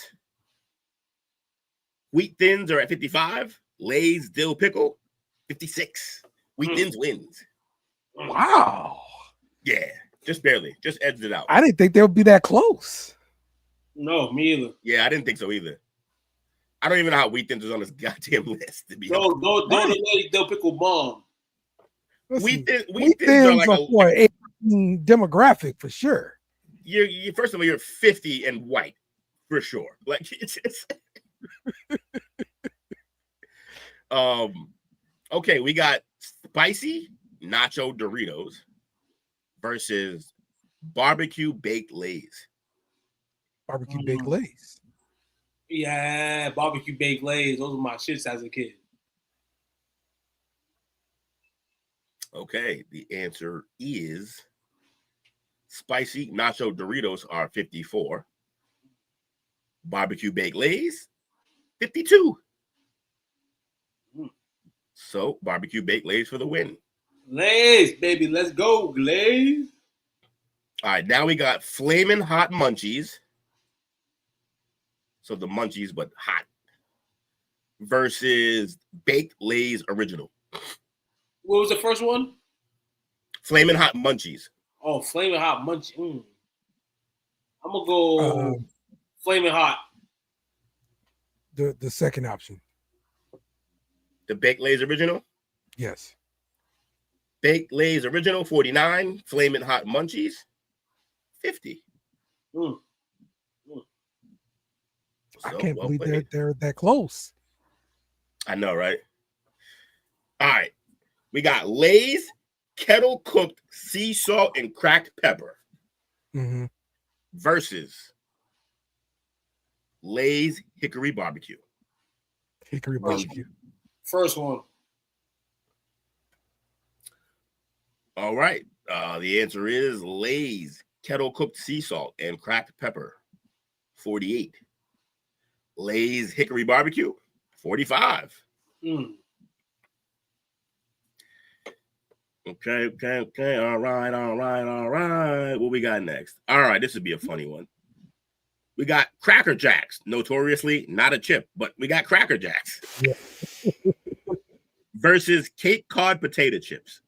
Wheat Thins are at 55. Lay's dill pickle 56. Wheat Thins wins. Wow. Yeah, just barely. Just edged it out. I didn't think they would be that close. No, me either. Yeah, I didn't think so either. I don't even know how Wheat Thins is on this goddamn list. To be don't delay dill pickle bomb. Wheat Thins Thins are like for a demographic for sure. You first of all, you're 50 and white for sure. Like it's okay, we got spicy nacho Doritos versus barbecue baked Lay's. Barbecue baked Lay's. Yeah, barbecue baked Lay's. Those were my shits as a kid. Okay, the answer is spicy nacho Doritos are 54. Barbecue baked Lay's 52. So barbecue baked Lay's for the win. Lay's, baby, let's go, Lay's. All right, now we got flaming hot munchies. So the munchies, but hot. Versus baked Lay's original. What was the first one? Flaming hot munchies. Oh, flaming hot munchies. I'm gonna go flaming hot. The second option. The baked Lay's original? Yes. Baked Lay's Original, 49. Flamin' Hot Munchies, 50. I can't believe they're that close. I know, right? All right. We got Lay's Kettle Cooked Sea Salt and Cracked Pepper versus Lay's Hickory Barbecue. Hickory Barbecue. First one. All right. The answer is Lay's Kettle Cooked Sea Salt and Cracked Pepper, 48. Lay's Hickory Barbecue, 45. Okay. All right. What we got next? All right, this would be a funny one. We got Cracker Jacks, notoriously not a chip, but we got Cracker Jacks versus Cape Cod potato chips.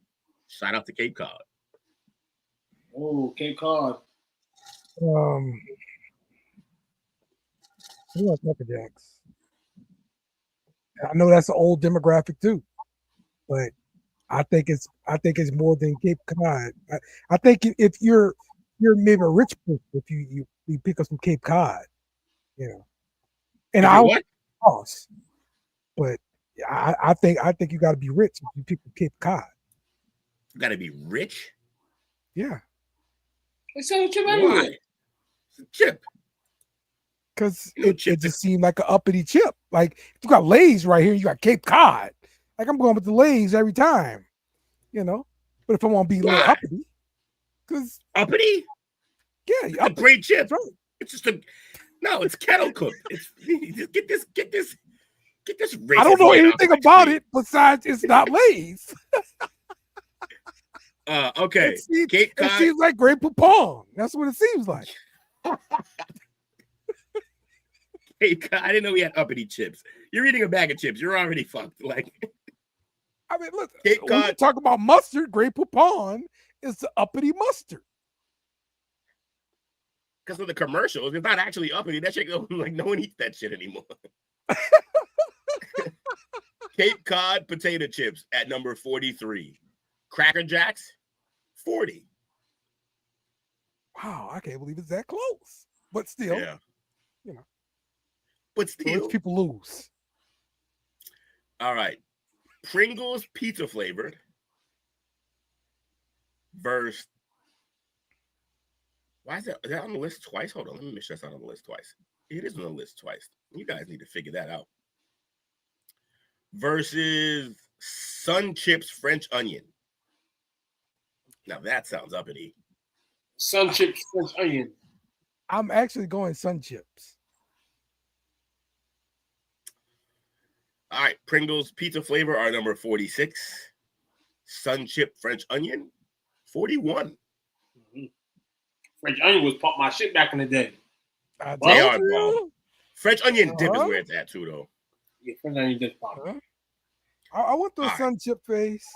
Shout out to Cape Cod. Oh, Cape Cod. I like Cracker Jacks. I know that's an old demographic too, but I think it's more than Cape Cod. I think if you're maybe a rich person, if you pick up some Cape Cod, you know, and I don't cost, but I think you got to be rich if you pick up Cape Cod. You got to be rich. Yeah. It's a chip anyway. It's a chip. Because it just seemed like an uppity chip. Like, you got Lay's right here, you got Cape Cod. Like, I'm going with the Lay's every time, you know. But if I want to be a little uppity, because uppity, yeah, it's a great chip. Right. It's just it's kettle cooked. It's get this. I don't know anything about it besides it's not Lay's. Okay. It seems like Grey Poupon. That's what it seems like. Cape Cod. I didn't know we had uppity chips. You're eating a bag of chips. You're already fucked. Like, I mean, look. Cape when Cod. you talk about mustard, Grey Poupon is the uppity mustard. Because of the commercials, it's not actually uppity. That shit, like, no one eats that shit anymore. Cape Cod potato chips at number 43. Cracker Jacks, 40. Wow, I can't believe it's that close. But still, you know. But still, rich people lose. All right. Pringles pizza flavored versus. Why is that on the list twice? Hold on, let me make sure that's not on the list twice. It is on the list twice. You guys need to figure that out. Versus Sun Chips French Onion. Now that sounds uppity. Sun Chips French Onion. I'm actually going Sun Chips. All right, Pringles pizza flavor are number 46. Sun Chip French Onion, 41. French Onion was pop my shit back in the day. They are bomb. French Onion dip is where it's at too, though. Yeah, French Onion dip pop. I want the Sun Chip face.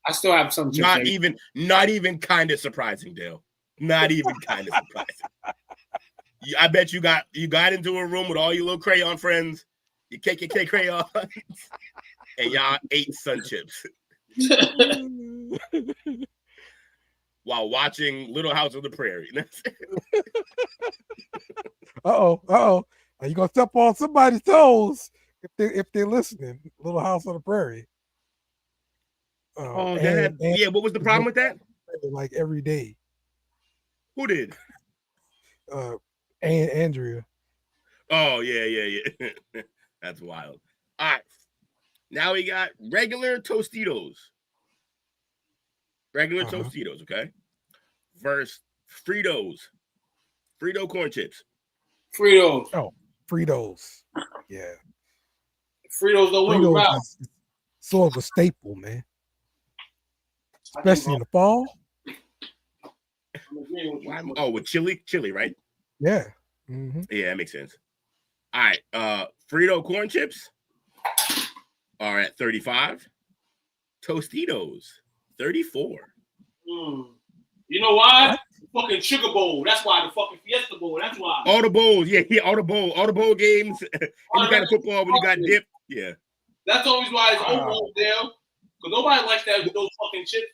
I still have some chips. Not even kind of surprising, Dale. Not even kind of surprising. I bet you got into a room with all your little crayon friends, your KKK crayons, and y'all ate Sun Chips while watching Little House on the Prairie. Uh-oh. Are you gonna step on somebody's toes if they're listening? Little House on the Prairie. And what was the problem with that? Like every day. Who did? Andrea. Oh, yeah. That's wild. All right. Now we got regular Tostitos. Tostitos, okay? Versus Fritos. Frito corn chips. Fritos. Oh, Fritos. Yeah. Fritos don't win around. Sort of a staple, man. Especially in the fall. Oh, with chili, right? Yeah. Yeah, that makes sense. All right. Frito corn chips are at 35. Tostitos, 34. You know why? Fucking Sugar Bowl. That's why. The fucking Fiesta Bowl. That's why. All the bowls. Yeah, all the bowl games. And you got football when you got dip. Yeah. That's always why it's over there. Because nobody likes that with those fucking chips.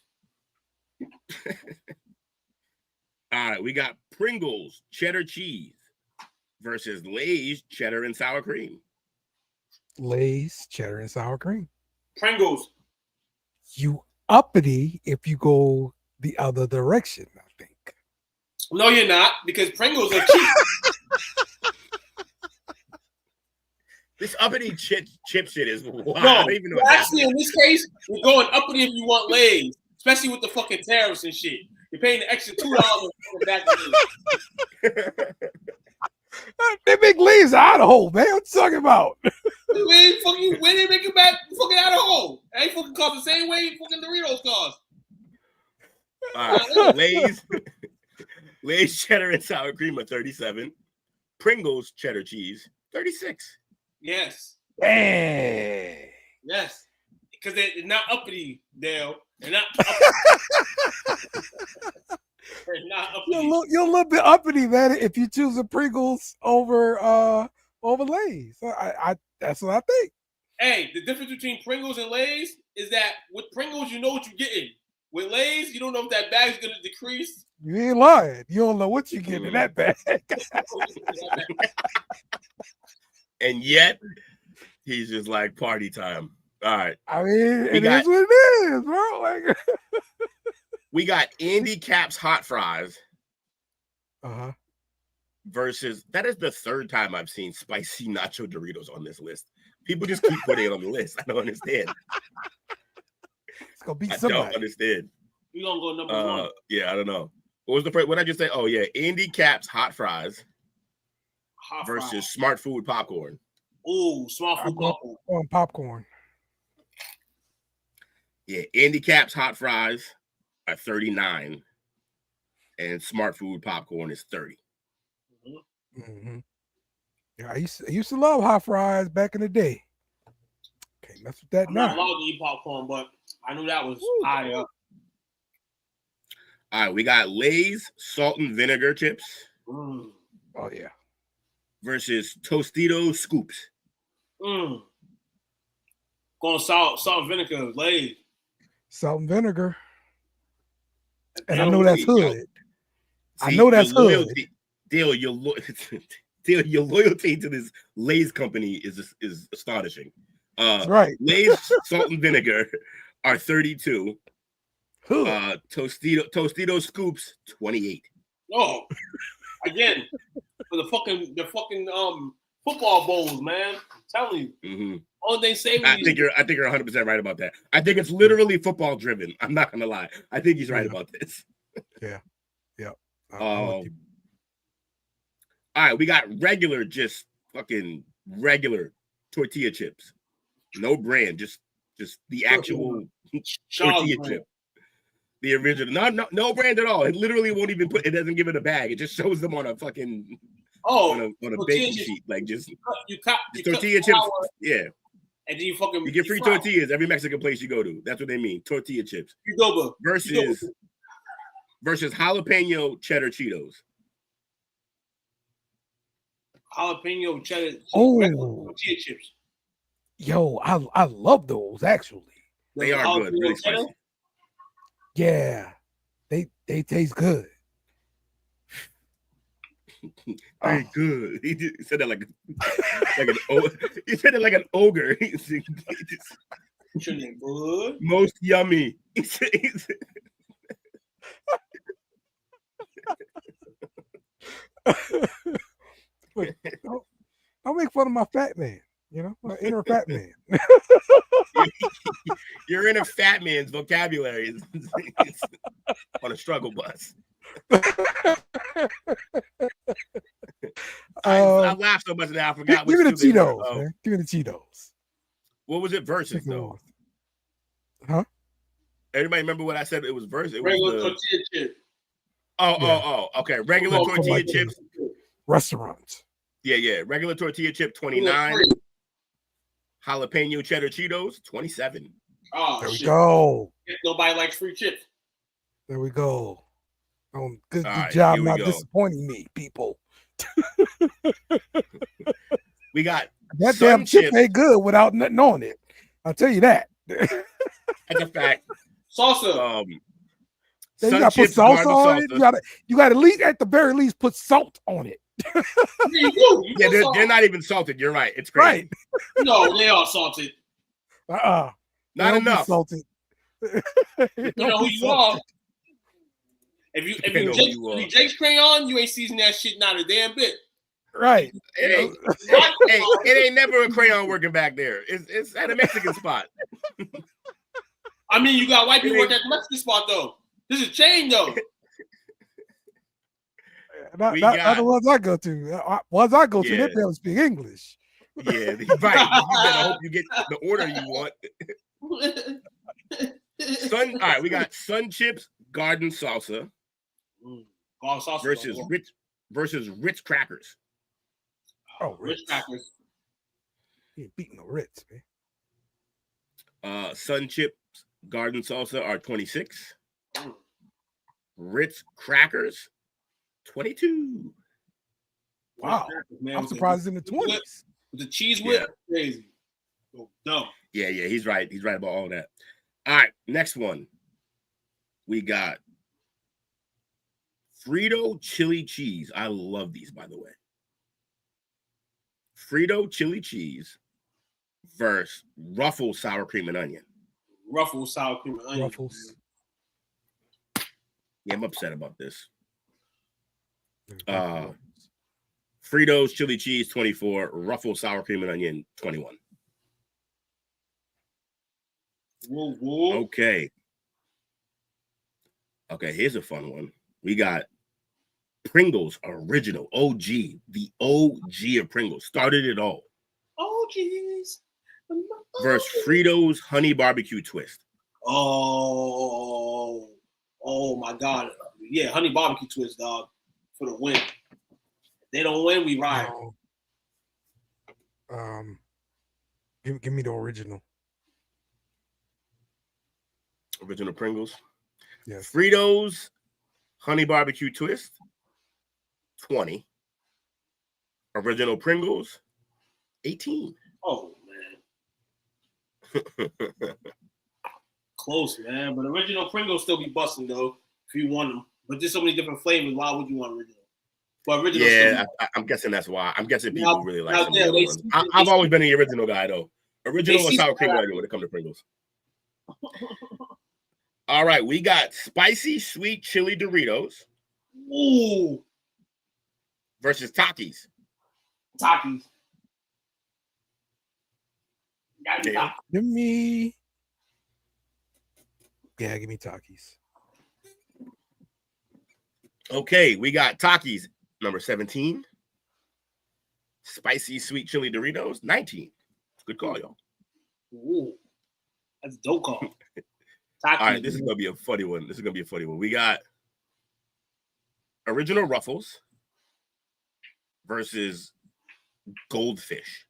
All right, we got Pringles cheddar cheese versus Lay's cheddar and sour cream. Lay's cheddar and sour cream. Pringles. You uppity if you go the other direction, I think. No, you're not, because Pringles are cheap. This uppity chip shit is wild. No, I don't even know actually, in this case, you're going uppity if you want Lay's, especially with the fucking tariffs and shit. You're paying the extra $2 for the back of They make Lay's Idaho, man. What you talking about? Where they make it back fucking Idaho? It ain't fucking cost the same way fucking Doritos cost. All right, Lay's cheddar and sour cream are 37. Pringles cheddar cheese 36. Yes. Hey. Yes. Because they're not uppity, Dale. They're not uppity. They're not uppity. You're a little bit uppity, man, if you choose the Pringles over Lay's. That's what I think. Hey, the difference between Pringles and Lay's is that with Pringles, you know what you're getting. With Lay's, you don't know if that bag's going to decrease. You ain't lying. You don't know what you're getting in that bag. And yet, he's just like party time. All right. I mean, it is what it is, bro. Like, we got Andy Cap's hot fries. Uh-huh. Versus, that is the third time I've seen spicy nacho Doritos on this list. People just keep putting it on the list. I don't understand. It's gonna be somebody. I don't understand. We're gonna go number one. Yeah, I don't know. What was the first? What did I just say? Oh yeah, Andy Cap's hot fries versus Smart Food popcorn. Ooh, Smart Food popcorn. Popcorn. Yeah, Andy Cap's hot fries are 39, and Smart Food popcorn is 30. Mm-hmm. Yeah, I used to love hot fries back in the day. Can't mess with that I'm now. not allowed to eat popcorn, but I knew that was high up. All right, we got Lay's salt and vinegar chips. Oh yeah. Versus Tostitos scoops. Going salt and vinegar, Lay's. Salt and vinegar. And I know that's hood. I know that's hood. Dale, your loyalty to this Lay's company is astonishing. Right. Lay's salt and vinegar are 32. Tostitos scoops 28. Oh, again, for the fucking football bowls, man. I'm telling you. Mm-hmm. All they say. I think you're 100% right about that. I think it's literally football driven. I'm not gonna lie. I think he's right about this. Yeah. Yeah. All right, we got regular, just fucking regular tortilla chips. No brand, just the actual tortilla chip. The original, no brand at all. It literally won't even it doesn't give it a bag. It just shows them on a fucking on a baking sheet, like just you tortilla chips. Yeah, and then you fucking you get free tortillas every Mexican place you go to. That's what they mean, tortilla chips. Versus jalapeno cheddar Cheetos. Jalapeno cheddar tortilla chips. Yo, I love those actually. They are good, really spicy. Yeah, they taste good. Very good. He said that like he said it like an ogre. Most yummy. Wait, don't make fun of my fat man. You know, my inner fat man. You're in a fat man's vocabulary. It's on a struggle bus. I laughed so much now I forgot. Give me the Cheetos, man. Give me the Cheetos. What was it versus though? Huh? Everybody remember what I said? It was versus. It regular was tortilla chip. Oh. Okay. Regular tortilla chips. Restaurants. Yeah. Regular tortilla chip 29. Jalapeno cheddar Cheetos 27. Oh, there we go. Nobody likes free chips. There we go. Good right, job not disappointing me, people. We got that damn chip ain't good without nothing on it. I'll tell you that. That's a fact. Salsa. Then you gotta put salsa on it. You gotta at least, at the very least, put salt on it. Yeah, they're not even salted. You're right. It's crazy. Right. No, they are salted. Not enough. Salted. You know who you are. If you Jake's crayon, you ain't seasoning that shit not a damn bit. Right. It ain't never a crayon working back there. It's at a Mexican spot. I mean, you got white people working at the Mexican spot though. This is a chain though. Not the ones I go to. Ones I go to, they barely speak English. Yeah, right. You better hope you get the order you want. All right, we got Sun Chips Garden Salsa versus Ritz Crackers. Oh, Ritz Crackers. You ain't beating no Ritz, man. Sun Chips Garden Salsa are 26. Ritz Crackers 22. Wow, I'm surprised it's in the 20s. The cheese whip, crazy. Oh, dumb. Yeah, he's right. He's right about all that. All right, next one. We got Frito chili cheese. I love these, by the way. Frito chili cheese versus Ruffles sour cream and onion. Ruffles sour cream and onion. Ruffles. Yeah, I'm upset about this. Fritos chili cheese 24, Ruffles sour cream and onion 21. Whoa. Okay, here's a fun one. We got Pringles original OG, the OG of Pringles, started it all. OGs versus Fritos honey barbecue twist. Oh my God. Yeah, honey barbecue twist, dog, for the win. If they don't win, we ride. Give me the original. Original Pringles. Yes. Fritos honey barbecue twist 20. Original Pringles 18. Oh man. Close, man. But original Pringles still be busting though if you want them. But there's so many different flavors. Why would you want original? But original. Yeah, I'm guessing that's why. I'm guessing people really like some of the other ones. I've always been the original guy though. Original or sour cream when it comes to Pringles. All right, we got spicy sweet chili Doritos. Ooh. Versus Takis. Takis. Give me Takis. Okay, we got Takis number 17. Spicy sweet chili Doritos 19. Good call, y'all. Ooh. That's a dope call. All right, this is gonna be a funny one. We got original Ruffles versus Goldfish.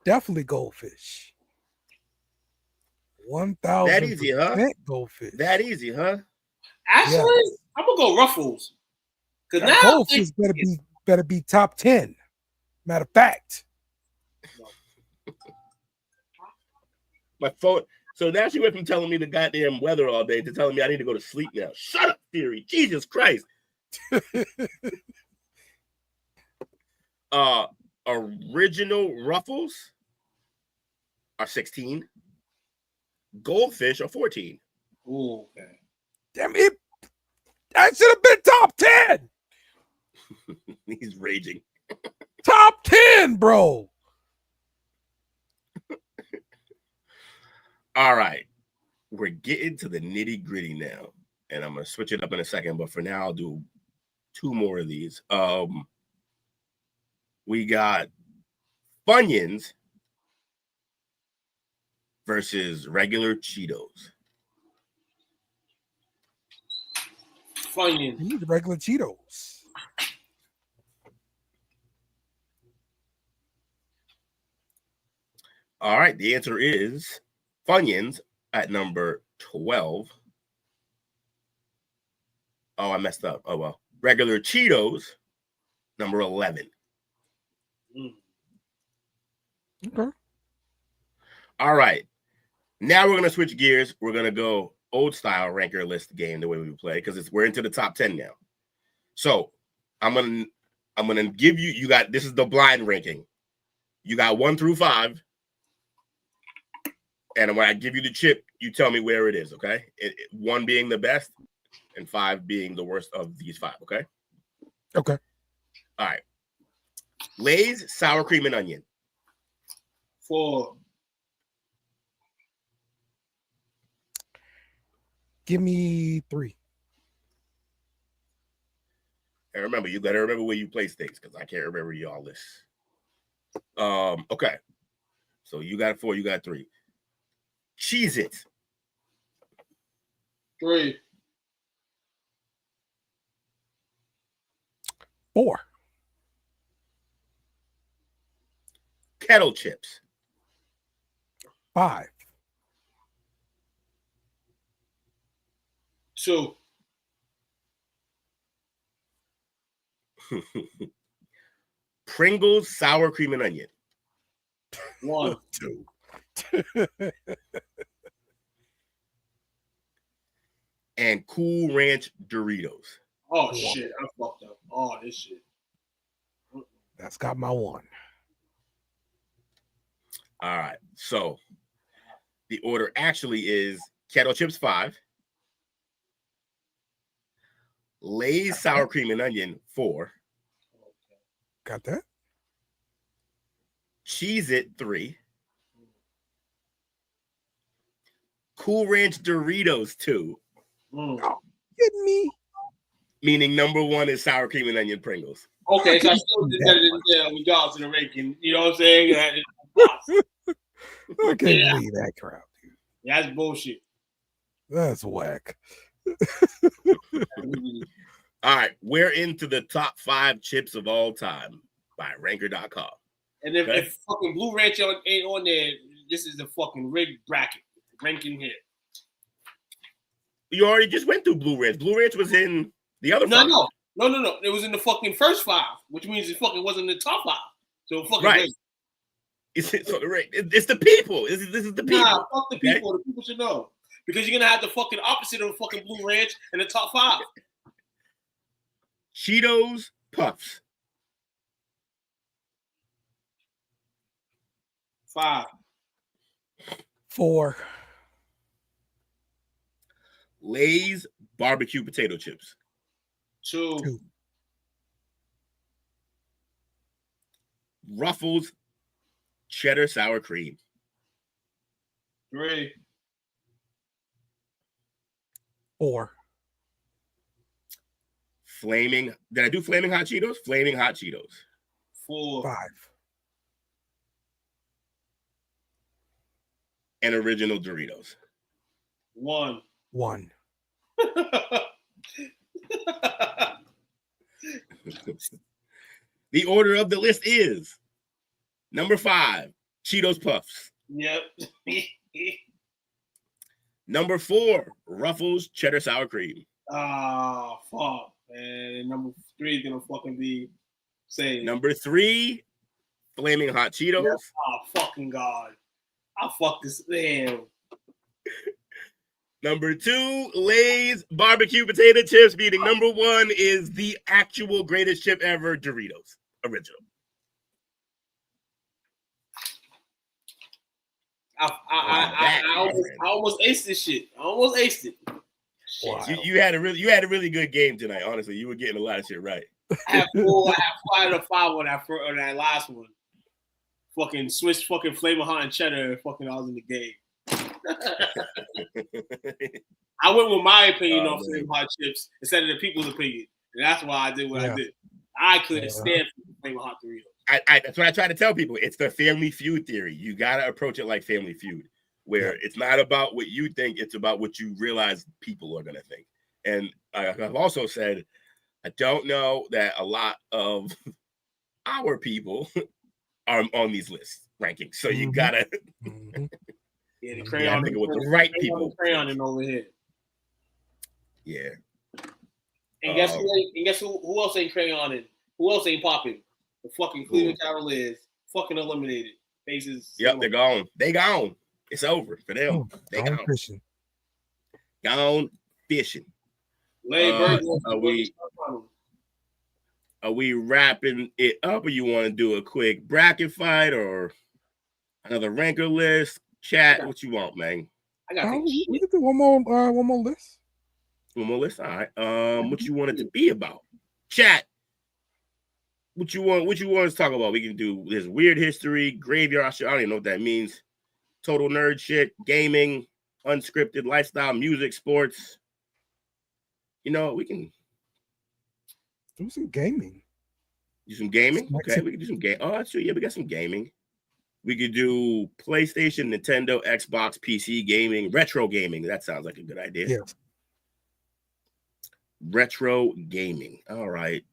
Definitely Goldfish. 1,000%. That easy, huh? Goldfish. That easy, huh? Actually, yes. I'm gonna go Ruffles. Because now Goldfish better be top 10. Matter of fact. My phone. So now she went from telling me the goddamn weather all day to telling me I need to go to sleep now. Shut up, Theory. Jesus Christ. Original Ruffles are 16. Goldfish are 14. Ooh, okay. Damn it. That should have been top 10. He's raging. Top 10, bro. All right. We're getting to the nitty gritty now. And I'm going to switch it up in a second. But for now, I'll do two more of these. We got Funyuns versus regular Cheetos. Funyuns. You need the regular Cheetos. All right. The answer is Funyuns at number 12. Oh, I messed up. Oh, well. Regular Cheetos, number 11. Okay. All right. Now we're gonna switch gears. We're gonna go old style ranker list game the way we play because we're into the top 10 now. So I'm gonna give you got this is the blind ranking. You got 1 through 5. And when I give you the chip, you tell me where it is, okay? 1 being the best and 5 being the worst of these 5, okay? Okay. All right. Lay's sour cream and onion. 4. Give me 3. And remember, you gotta remember where you place things because I can't remember y'all lists. Okay. So you got 4, you got 3. Cheez-It. 3. 4. Kettle chips. 5. 2. Pringles sour cream and onion. 1. 2. And Cool Ranch Doritos. Oh shit, I fucked up. Oh, this shit. That's got my 1. All right. So the order actually is kettle chips 5. Lay's sour cream and onion 4. Got that? Cheez-It 3. Cool Ranch Doritos 2. Oh, kidding me? Meaning number 1 is sour cream and onion Pringles. Okay, so I still did better than regards to the ranking. You know what I'm saying? I can't believe that crap. Yeah, that's bullshit. That's whack. All right, we're into the top 5 chips of all time by ranker.com. And if fucking Blue Ranch ain't on there, this is the fucking rigged bracket. Ranking here. You already just went through Blue Ranch. Blue Ranch was in the other 5. No. It was in the fucking first 5, which means it fucking wasn't in the top 5. So fucking right. It's the people. This is the people. Nah, fuck the people. Okay? The people should know. Because you're gonna have the fucking opposite of the fucking Blue Ranch in the top 5. Cheetos Puffs. 5. 4. Lay's barbecue potato chips. 2. Ruffles cheddar sour cream. 3. 4. Flaming. Did I do Flaming Hot Cheetos? Flaming Hot Cheetos. 4. 5. And original Doritos. 1. 1. The order of the list is number 5, Cheetos Puffs. Yep. Number 4, Ruffles cheddar sour cream. Ah, fuck, man. Number 3 is gonna fucking be same. Number 3, Flaming Hot Cheetos. Yep. Oh, fucking God. I fuck this man. Number 2, Lay's barbecue potato chips, meaning number 1 is the actual greatest chip ever, Doritos. Original. I almost aced this shit. I almost aced it. Wow. You had a really good game tonight. Honestly, you were getting a lot of shit right. I had 4 out of 5 on that last one. Fucking switch, fucking Flavor Hot and Cheddar. Fucking, I was in the game. I went with my opinion on Flavor Hot chips instead of the people's opinion, and that's why I did what I did. I couldn't stand Flavor Hot Doritos. That's what I try to tell people. It's the Family Feud theory. You gotta approach it like Family Feud, where it's not about what you think; it's about what you realize people are gonna think. And I've also said, I don't know that a lot of our people are on these lists rankings. So you gotta, the crayon think with the right people. Crayon in over here. Yeah. And guess who else ain't crayoning? Who else ain't popping? The fucking Cleveland Cavaliers fucking eliminated. faces. Yep, they're gone. They gone. It's over for them. Oh, They gone. fishing. Gone fishing. Are we wrapping it up, or you want to do a quick bracket fight or another ranker list? Chat, what you want, man? I got we can do one more list. One more list. All right. What you want it to be about? Chat. What you want us to talk about? We can do this weird history, graveyard shit. I don't even know what that means. Total nerd shit, gaming, unscripted lifestyle, music, sports. You know, we can do some gaming. Do some gaming? Okay, we can do some game. Oh, that's true. Yeah, we got some gaming. We could do PlayStation, Nintendo, Xbox, PC gaming, retro gaming. That sounds like a good idea. Yeah. Retro gaming. All right.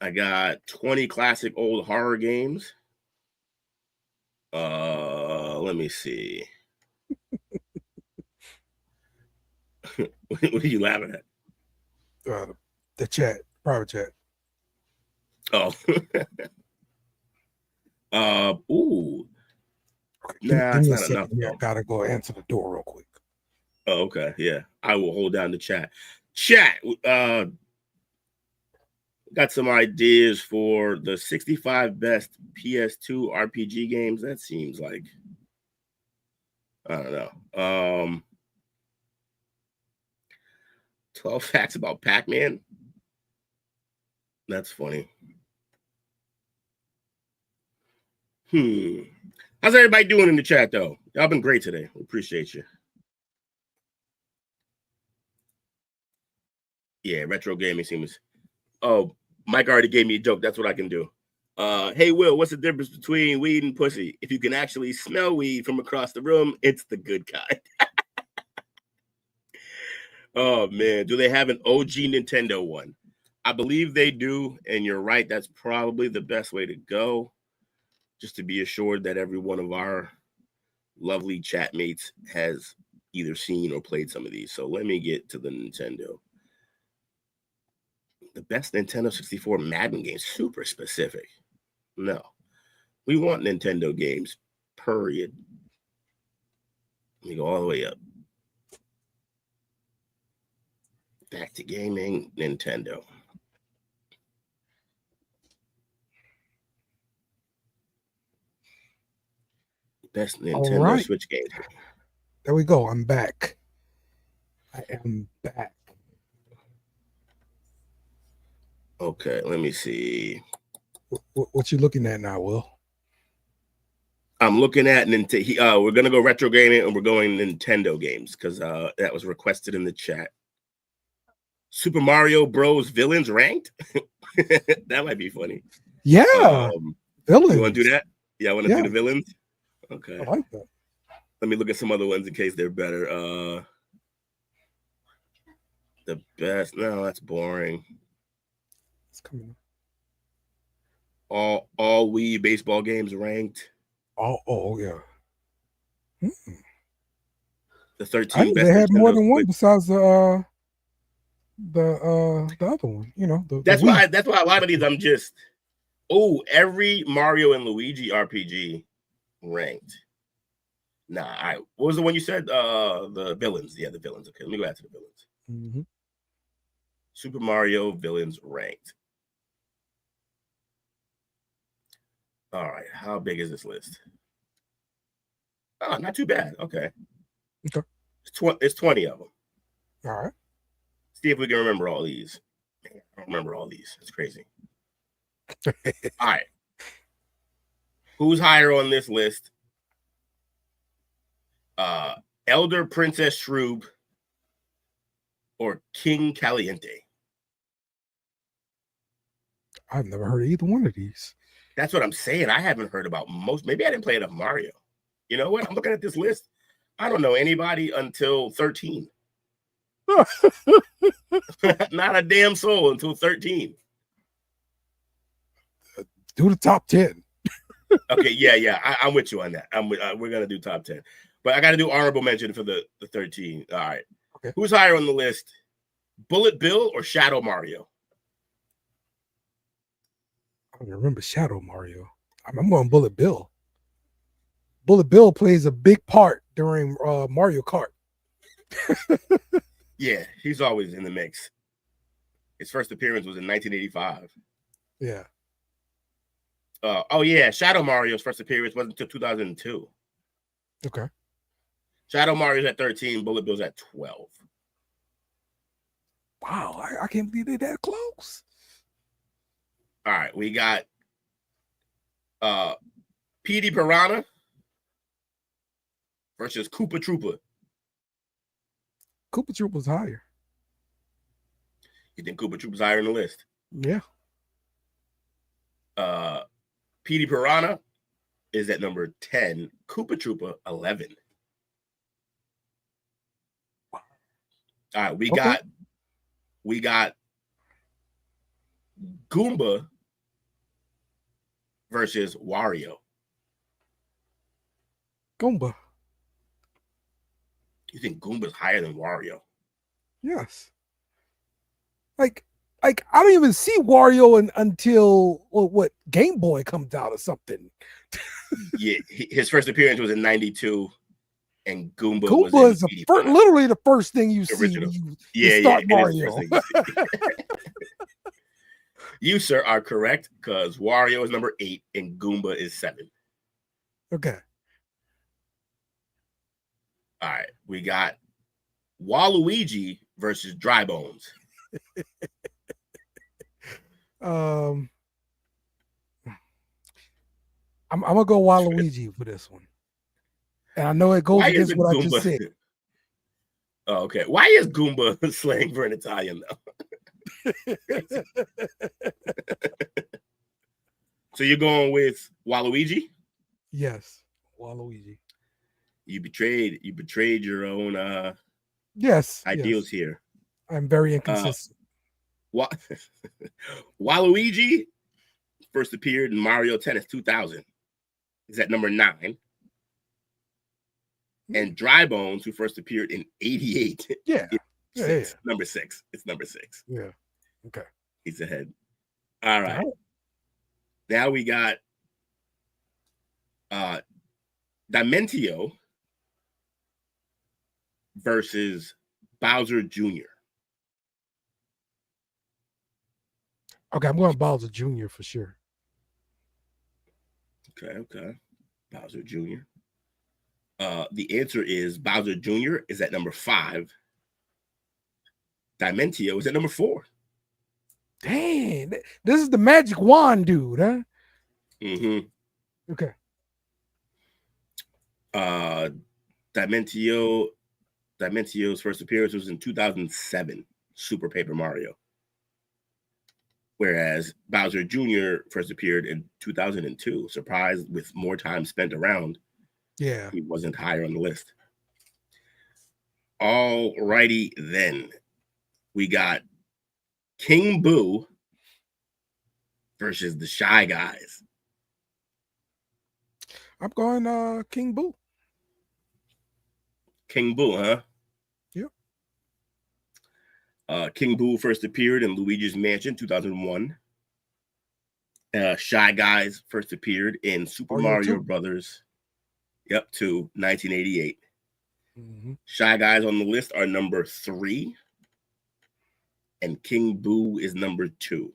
I got 20 classic old horror games. Let me see. What are you laughing at? The chat, private chat. Oh. Ooh. Nah, give me a second here. I gotta go answer the door real quick. Oh, okay. Yeah. I will hold down the chat. Chat. Got some ideas for the 65 best PS2 RPG games. That seems like, I don't know. 12 facts about Pac-Man. That's funny. How's everybody doing in the chat, though? Y'all been great today. We appreciate you. Yeah, retro gaming seems. Oh, Mike already gave me a joke. That's what I can do. Hey, Will, what's the difference between weed and pussy? If you can actually smell weed from across the room, it's the good kind. Oh, man. Do they have an OG Nintendo one? I believe they do. And you're right. That's probably the best way to go. Just to be assured that every one of our lovely chat mates has either seen or played some of these. So let me get to the Nintendo. The best Nintendo 64 Madden games, super specific. No, we want Nintendo games, period. Let me go all the way up. Back to gaming, Nintendo. Best Nintendo Switch games. There we go. I'm back. I am back. Okay, let me see. What you looking at now, Will? I'm looking at Nintendo. We're gonna go retro gaming, and we're going Nintendo games because that was requested in the chat. Super Mario Bros. Villains ranked. That might be funny. Yeah, villains. You want to do that? Yeah, I want to do the villains. Okay. I like that. Let me look at some other ones in case they're better. The best. No, that's boring. It's coming. All Wii baseball games ranked. Oh yeah. The 13 best. They had more than one besides the other one. You know. That's why a lot of these I'm just. Oh, every Mario and Luigi RPG ranked. Nah, all right. What was the one you said? The villains. Yeah, the villains. Okay, let me go back to the villains. Mm-hmm. Super Mario villains ranked. All right, how big is this list? Oh, not too bad. Okay. It's 20 of them. All right. See if we can remember all these. Man, I don't remember all these. It's crazy. All right. Who's higher on this list? Elder Princess Shroob or King Caliente? I've never heard of either one of these. That's what I'm saying. I haven't heard about most. Maybe I didn't play enough Mario. You know what? I'm looking at this list. I don't know anybody until 13. Not a damn soul until 13. Do the top 10. Okay, yeah. I'm with you on that. We're gonna do top 10, but I got to do honorable mention for the 13. All right. Okay. Who's higher on the list? Bullet Bill or Shadow Mario? I don't remember Shadow Mario. I'm going Bullet Bill. Bullet Bill plays a big part during Mario Kart. Yeah, he's always in the mix. His first appearance was in 1985. Yeah. Oh yeah, Shadow Mario's first appearance wasn't until 2002. Okay. Shadow Mario's at 13, Bullet Bill's at 12. Wow, I can't believe they're that close. All right, we got Petey Piranha versus Koopa Troopa. Koopa Troopa's higher. You think Koopa Troopa's higher in the list? Yeah. Petey Piranha is at number 10. Koopa Troopa 11. All right, we got Goomba versus Wario. Goomba. You think Goomba's higher than Wario? Yes. Like I don't even see Wario until what Game Boy comes out or something. Yeah, his first appearance was in 92, and Goomba is was literally the first thing you original. see when you start Mario. You, sir, are correct because Wario is number 8 and Goomba is 7. Okay. All right, we got Waluigi versus Dry Bones. I'm gonna go Waluigi for this one, and I know it goes against what I just said. Oh, okay. Why is Goomba slang for an Italian though? So you're going with Waluigi? Yes, Waluigi. You betrayed your own ideals here. I'm very inconsistent. Waluigi first appeared in Mario Tennis 2000. Is at number 9. And Dry Bones, who first appeared in 88. Yeah. Number 6. It's number 6. Yeah. Okay. He's ahead. All right. Now we got Dimentio versus Bowser Jr. Okay, I'm going Bowser Jr. for sure. Okay. Bowser Jr. The answer is Bowser Jr. is at number 5. Dimentio is at number 4. Dang, this is the magic wand dude, huh? Mm-hmm. Okay. Dimentio's first appearance was in 2007, Super Paper Mario. Whereas Bowser Jr. first appeared in 2002. Surprised with more time spent around. Yeah. He wasn't higher on the list. All righty then. We got King Boo versus the Shy Guys. I'm going King Boo. King Boo, huh? Yep. King Boo first appeared in Luigi's Mansion 2001. Shy Guys first appeared in Super Mario Brothers. Yep, to 1988. Mm-hmm. Shy Guys on the list are number 3. And King Boo is number 2.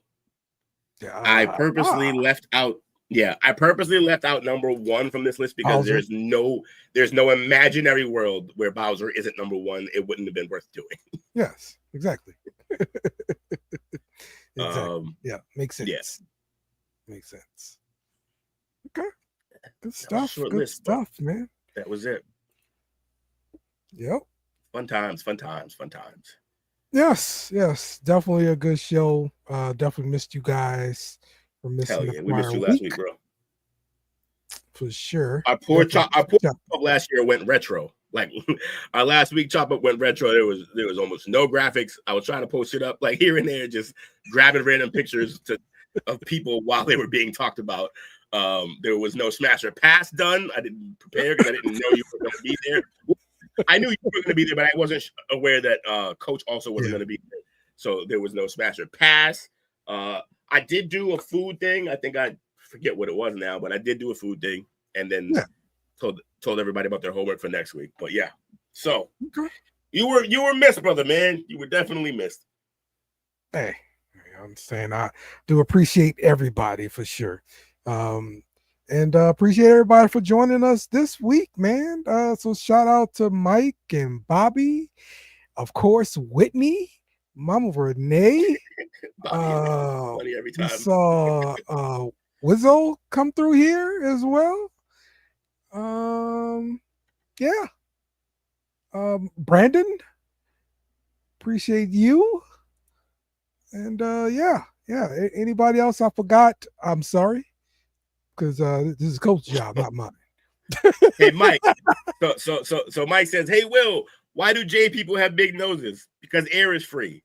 I purposely left out. Yeah, I purposely left out number 1 from this list because there's no imaginary world where Bowser isn't number 1. It wouldn't have been worth doing. Yes, exactly. Yeah, makes sense. Yes. Makes sense. Okay. Good stuff. Good stuff, man. That was it. Yep. Fun times. Yes. Definitely a good show. Definitely missed you guys for missing. Hell yeah, we missed you last week, bro. For sure. Our poor chop last year went retro. Like our last week chop up went retro. There was almost no graphics. I was trying to post it up like here and there, just grabbing random pictures of people while they were being talked about. There was no Smash or Pass done. I didn't prepare because I didn't know you were going to be there. I knew you were going to be there, but I wasn't aware that Coach also wasn't going to be there. So there was no Smash or Pass. I did do a food thing. I think I forget what it was now, but I did do a food thing. And then told everybody about their homework for next week. But yeah, so you were missed, brother, man. You were definitely missed. Hey, I'm saying I do appreciate everybody for sure. And appreciate everybody for joining us this week, man. So shout out to Mike and Bobby, of course, Whitney, Mama Renee. Funny every time. We saw Wizzo come through here as well. Brandon, appreciate you. And anybody else I forgot, I'm sorry, because this is Coach's job, not mine. Hey, Mike. So Mike says, "Hey, Will, why do J people have big noses? Because air is free."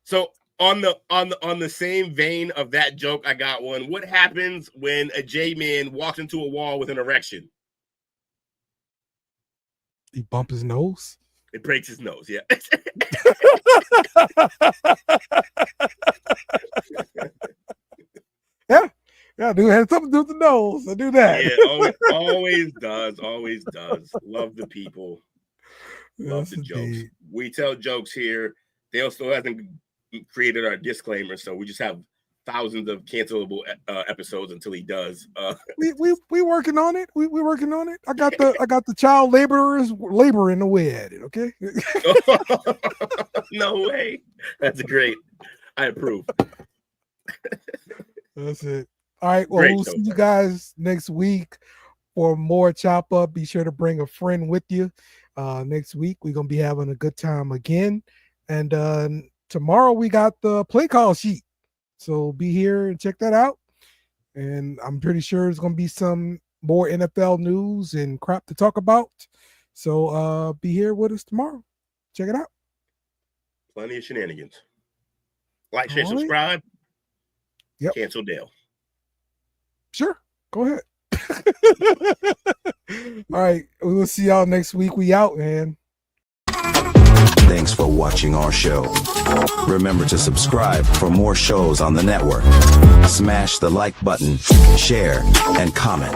So on the same vein of that joke, I got one. What happens when a J man walks into a wall with an erection? He bump his nose. It breaks his nose. Yeah. Yeah, dude, had something to do with the nose. I do that. Yeah, always does. Love the people. Love the jokes. We tell jokes here. Dale still hasn't created our disclaimer, so we just have thousands of cancelable episodes until he does. We working on it. We working on it. I got the child laborers laboring away at it. Okay. No way. That's great. I approve. That's it. All right. Well, we'll see you guys next week for more Chop Up. Be sure to bring a friend with you. Next week we're gonna be having a good time again, and tomorrow we got the play call sheet. So be here and check that out. And I'm pretty sure there's going to be some more NFL news and crap to talk about. So be here with us tomorrow. Check it out. Plenty of shenanigans. Like, share, subscribe. Yep. Cancel Dale. Sure. Go ahead. All right. We will see y'all next week. We out, man. Thanks for watching our show. Remember to subscribe for more shows on the network. Smash the like button, share, and comment.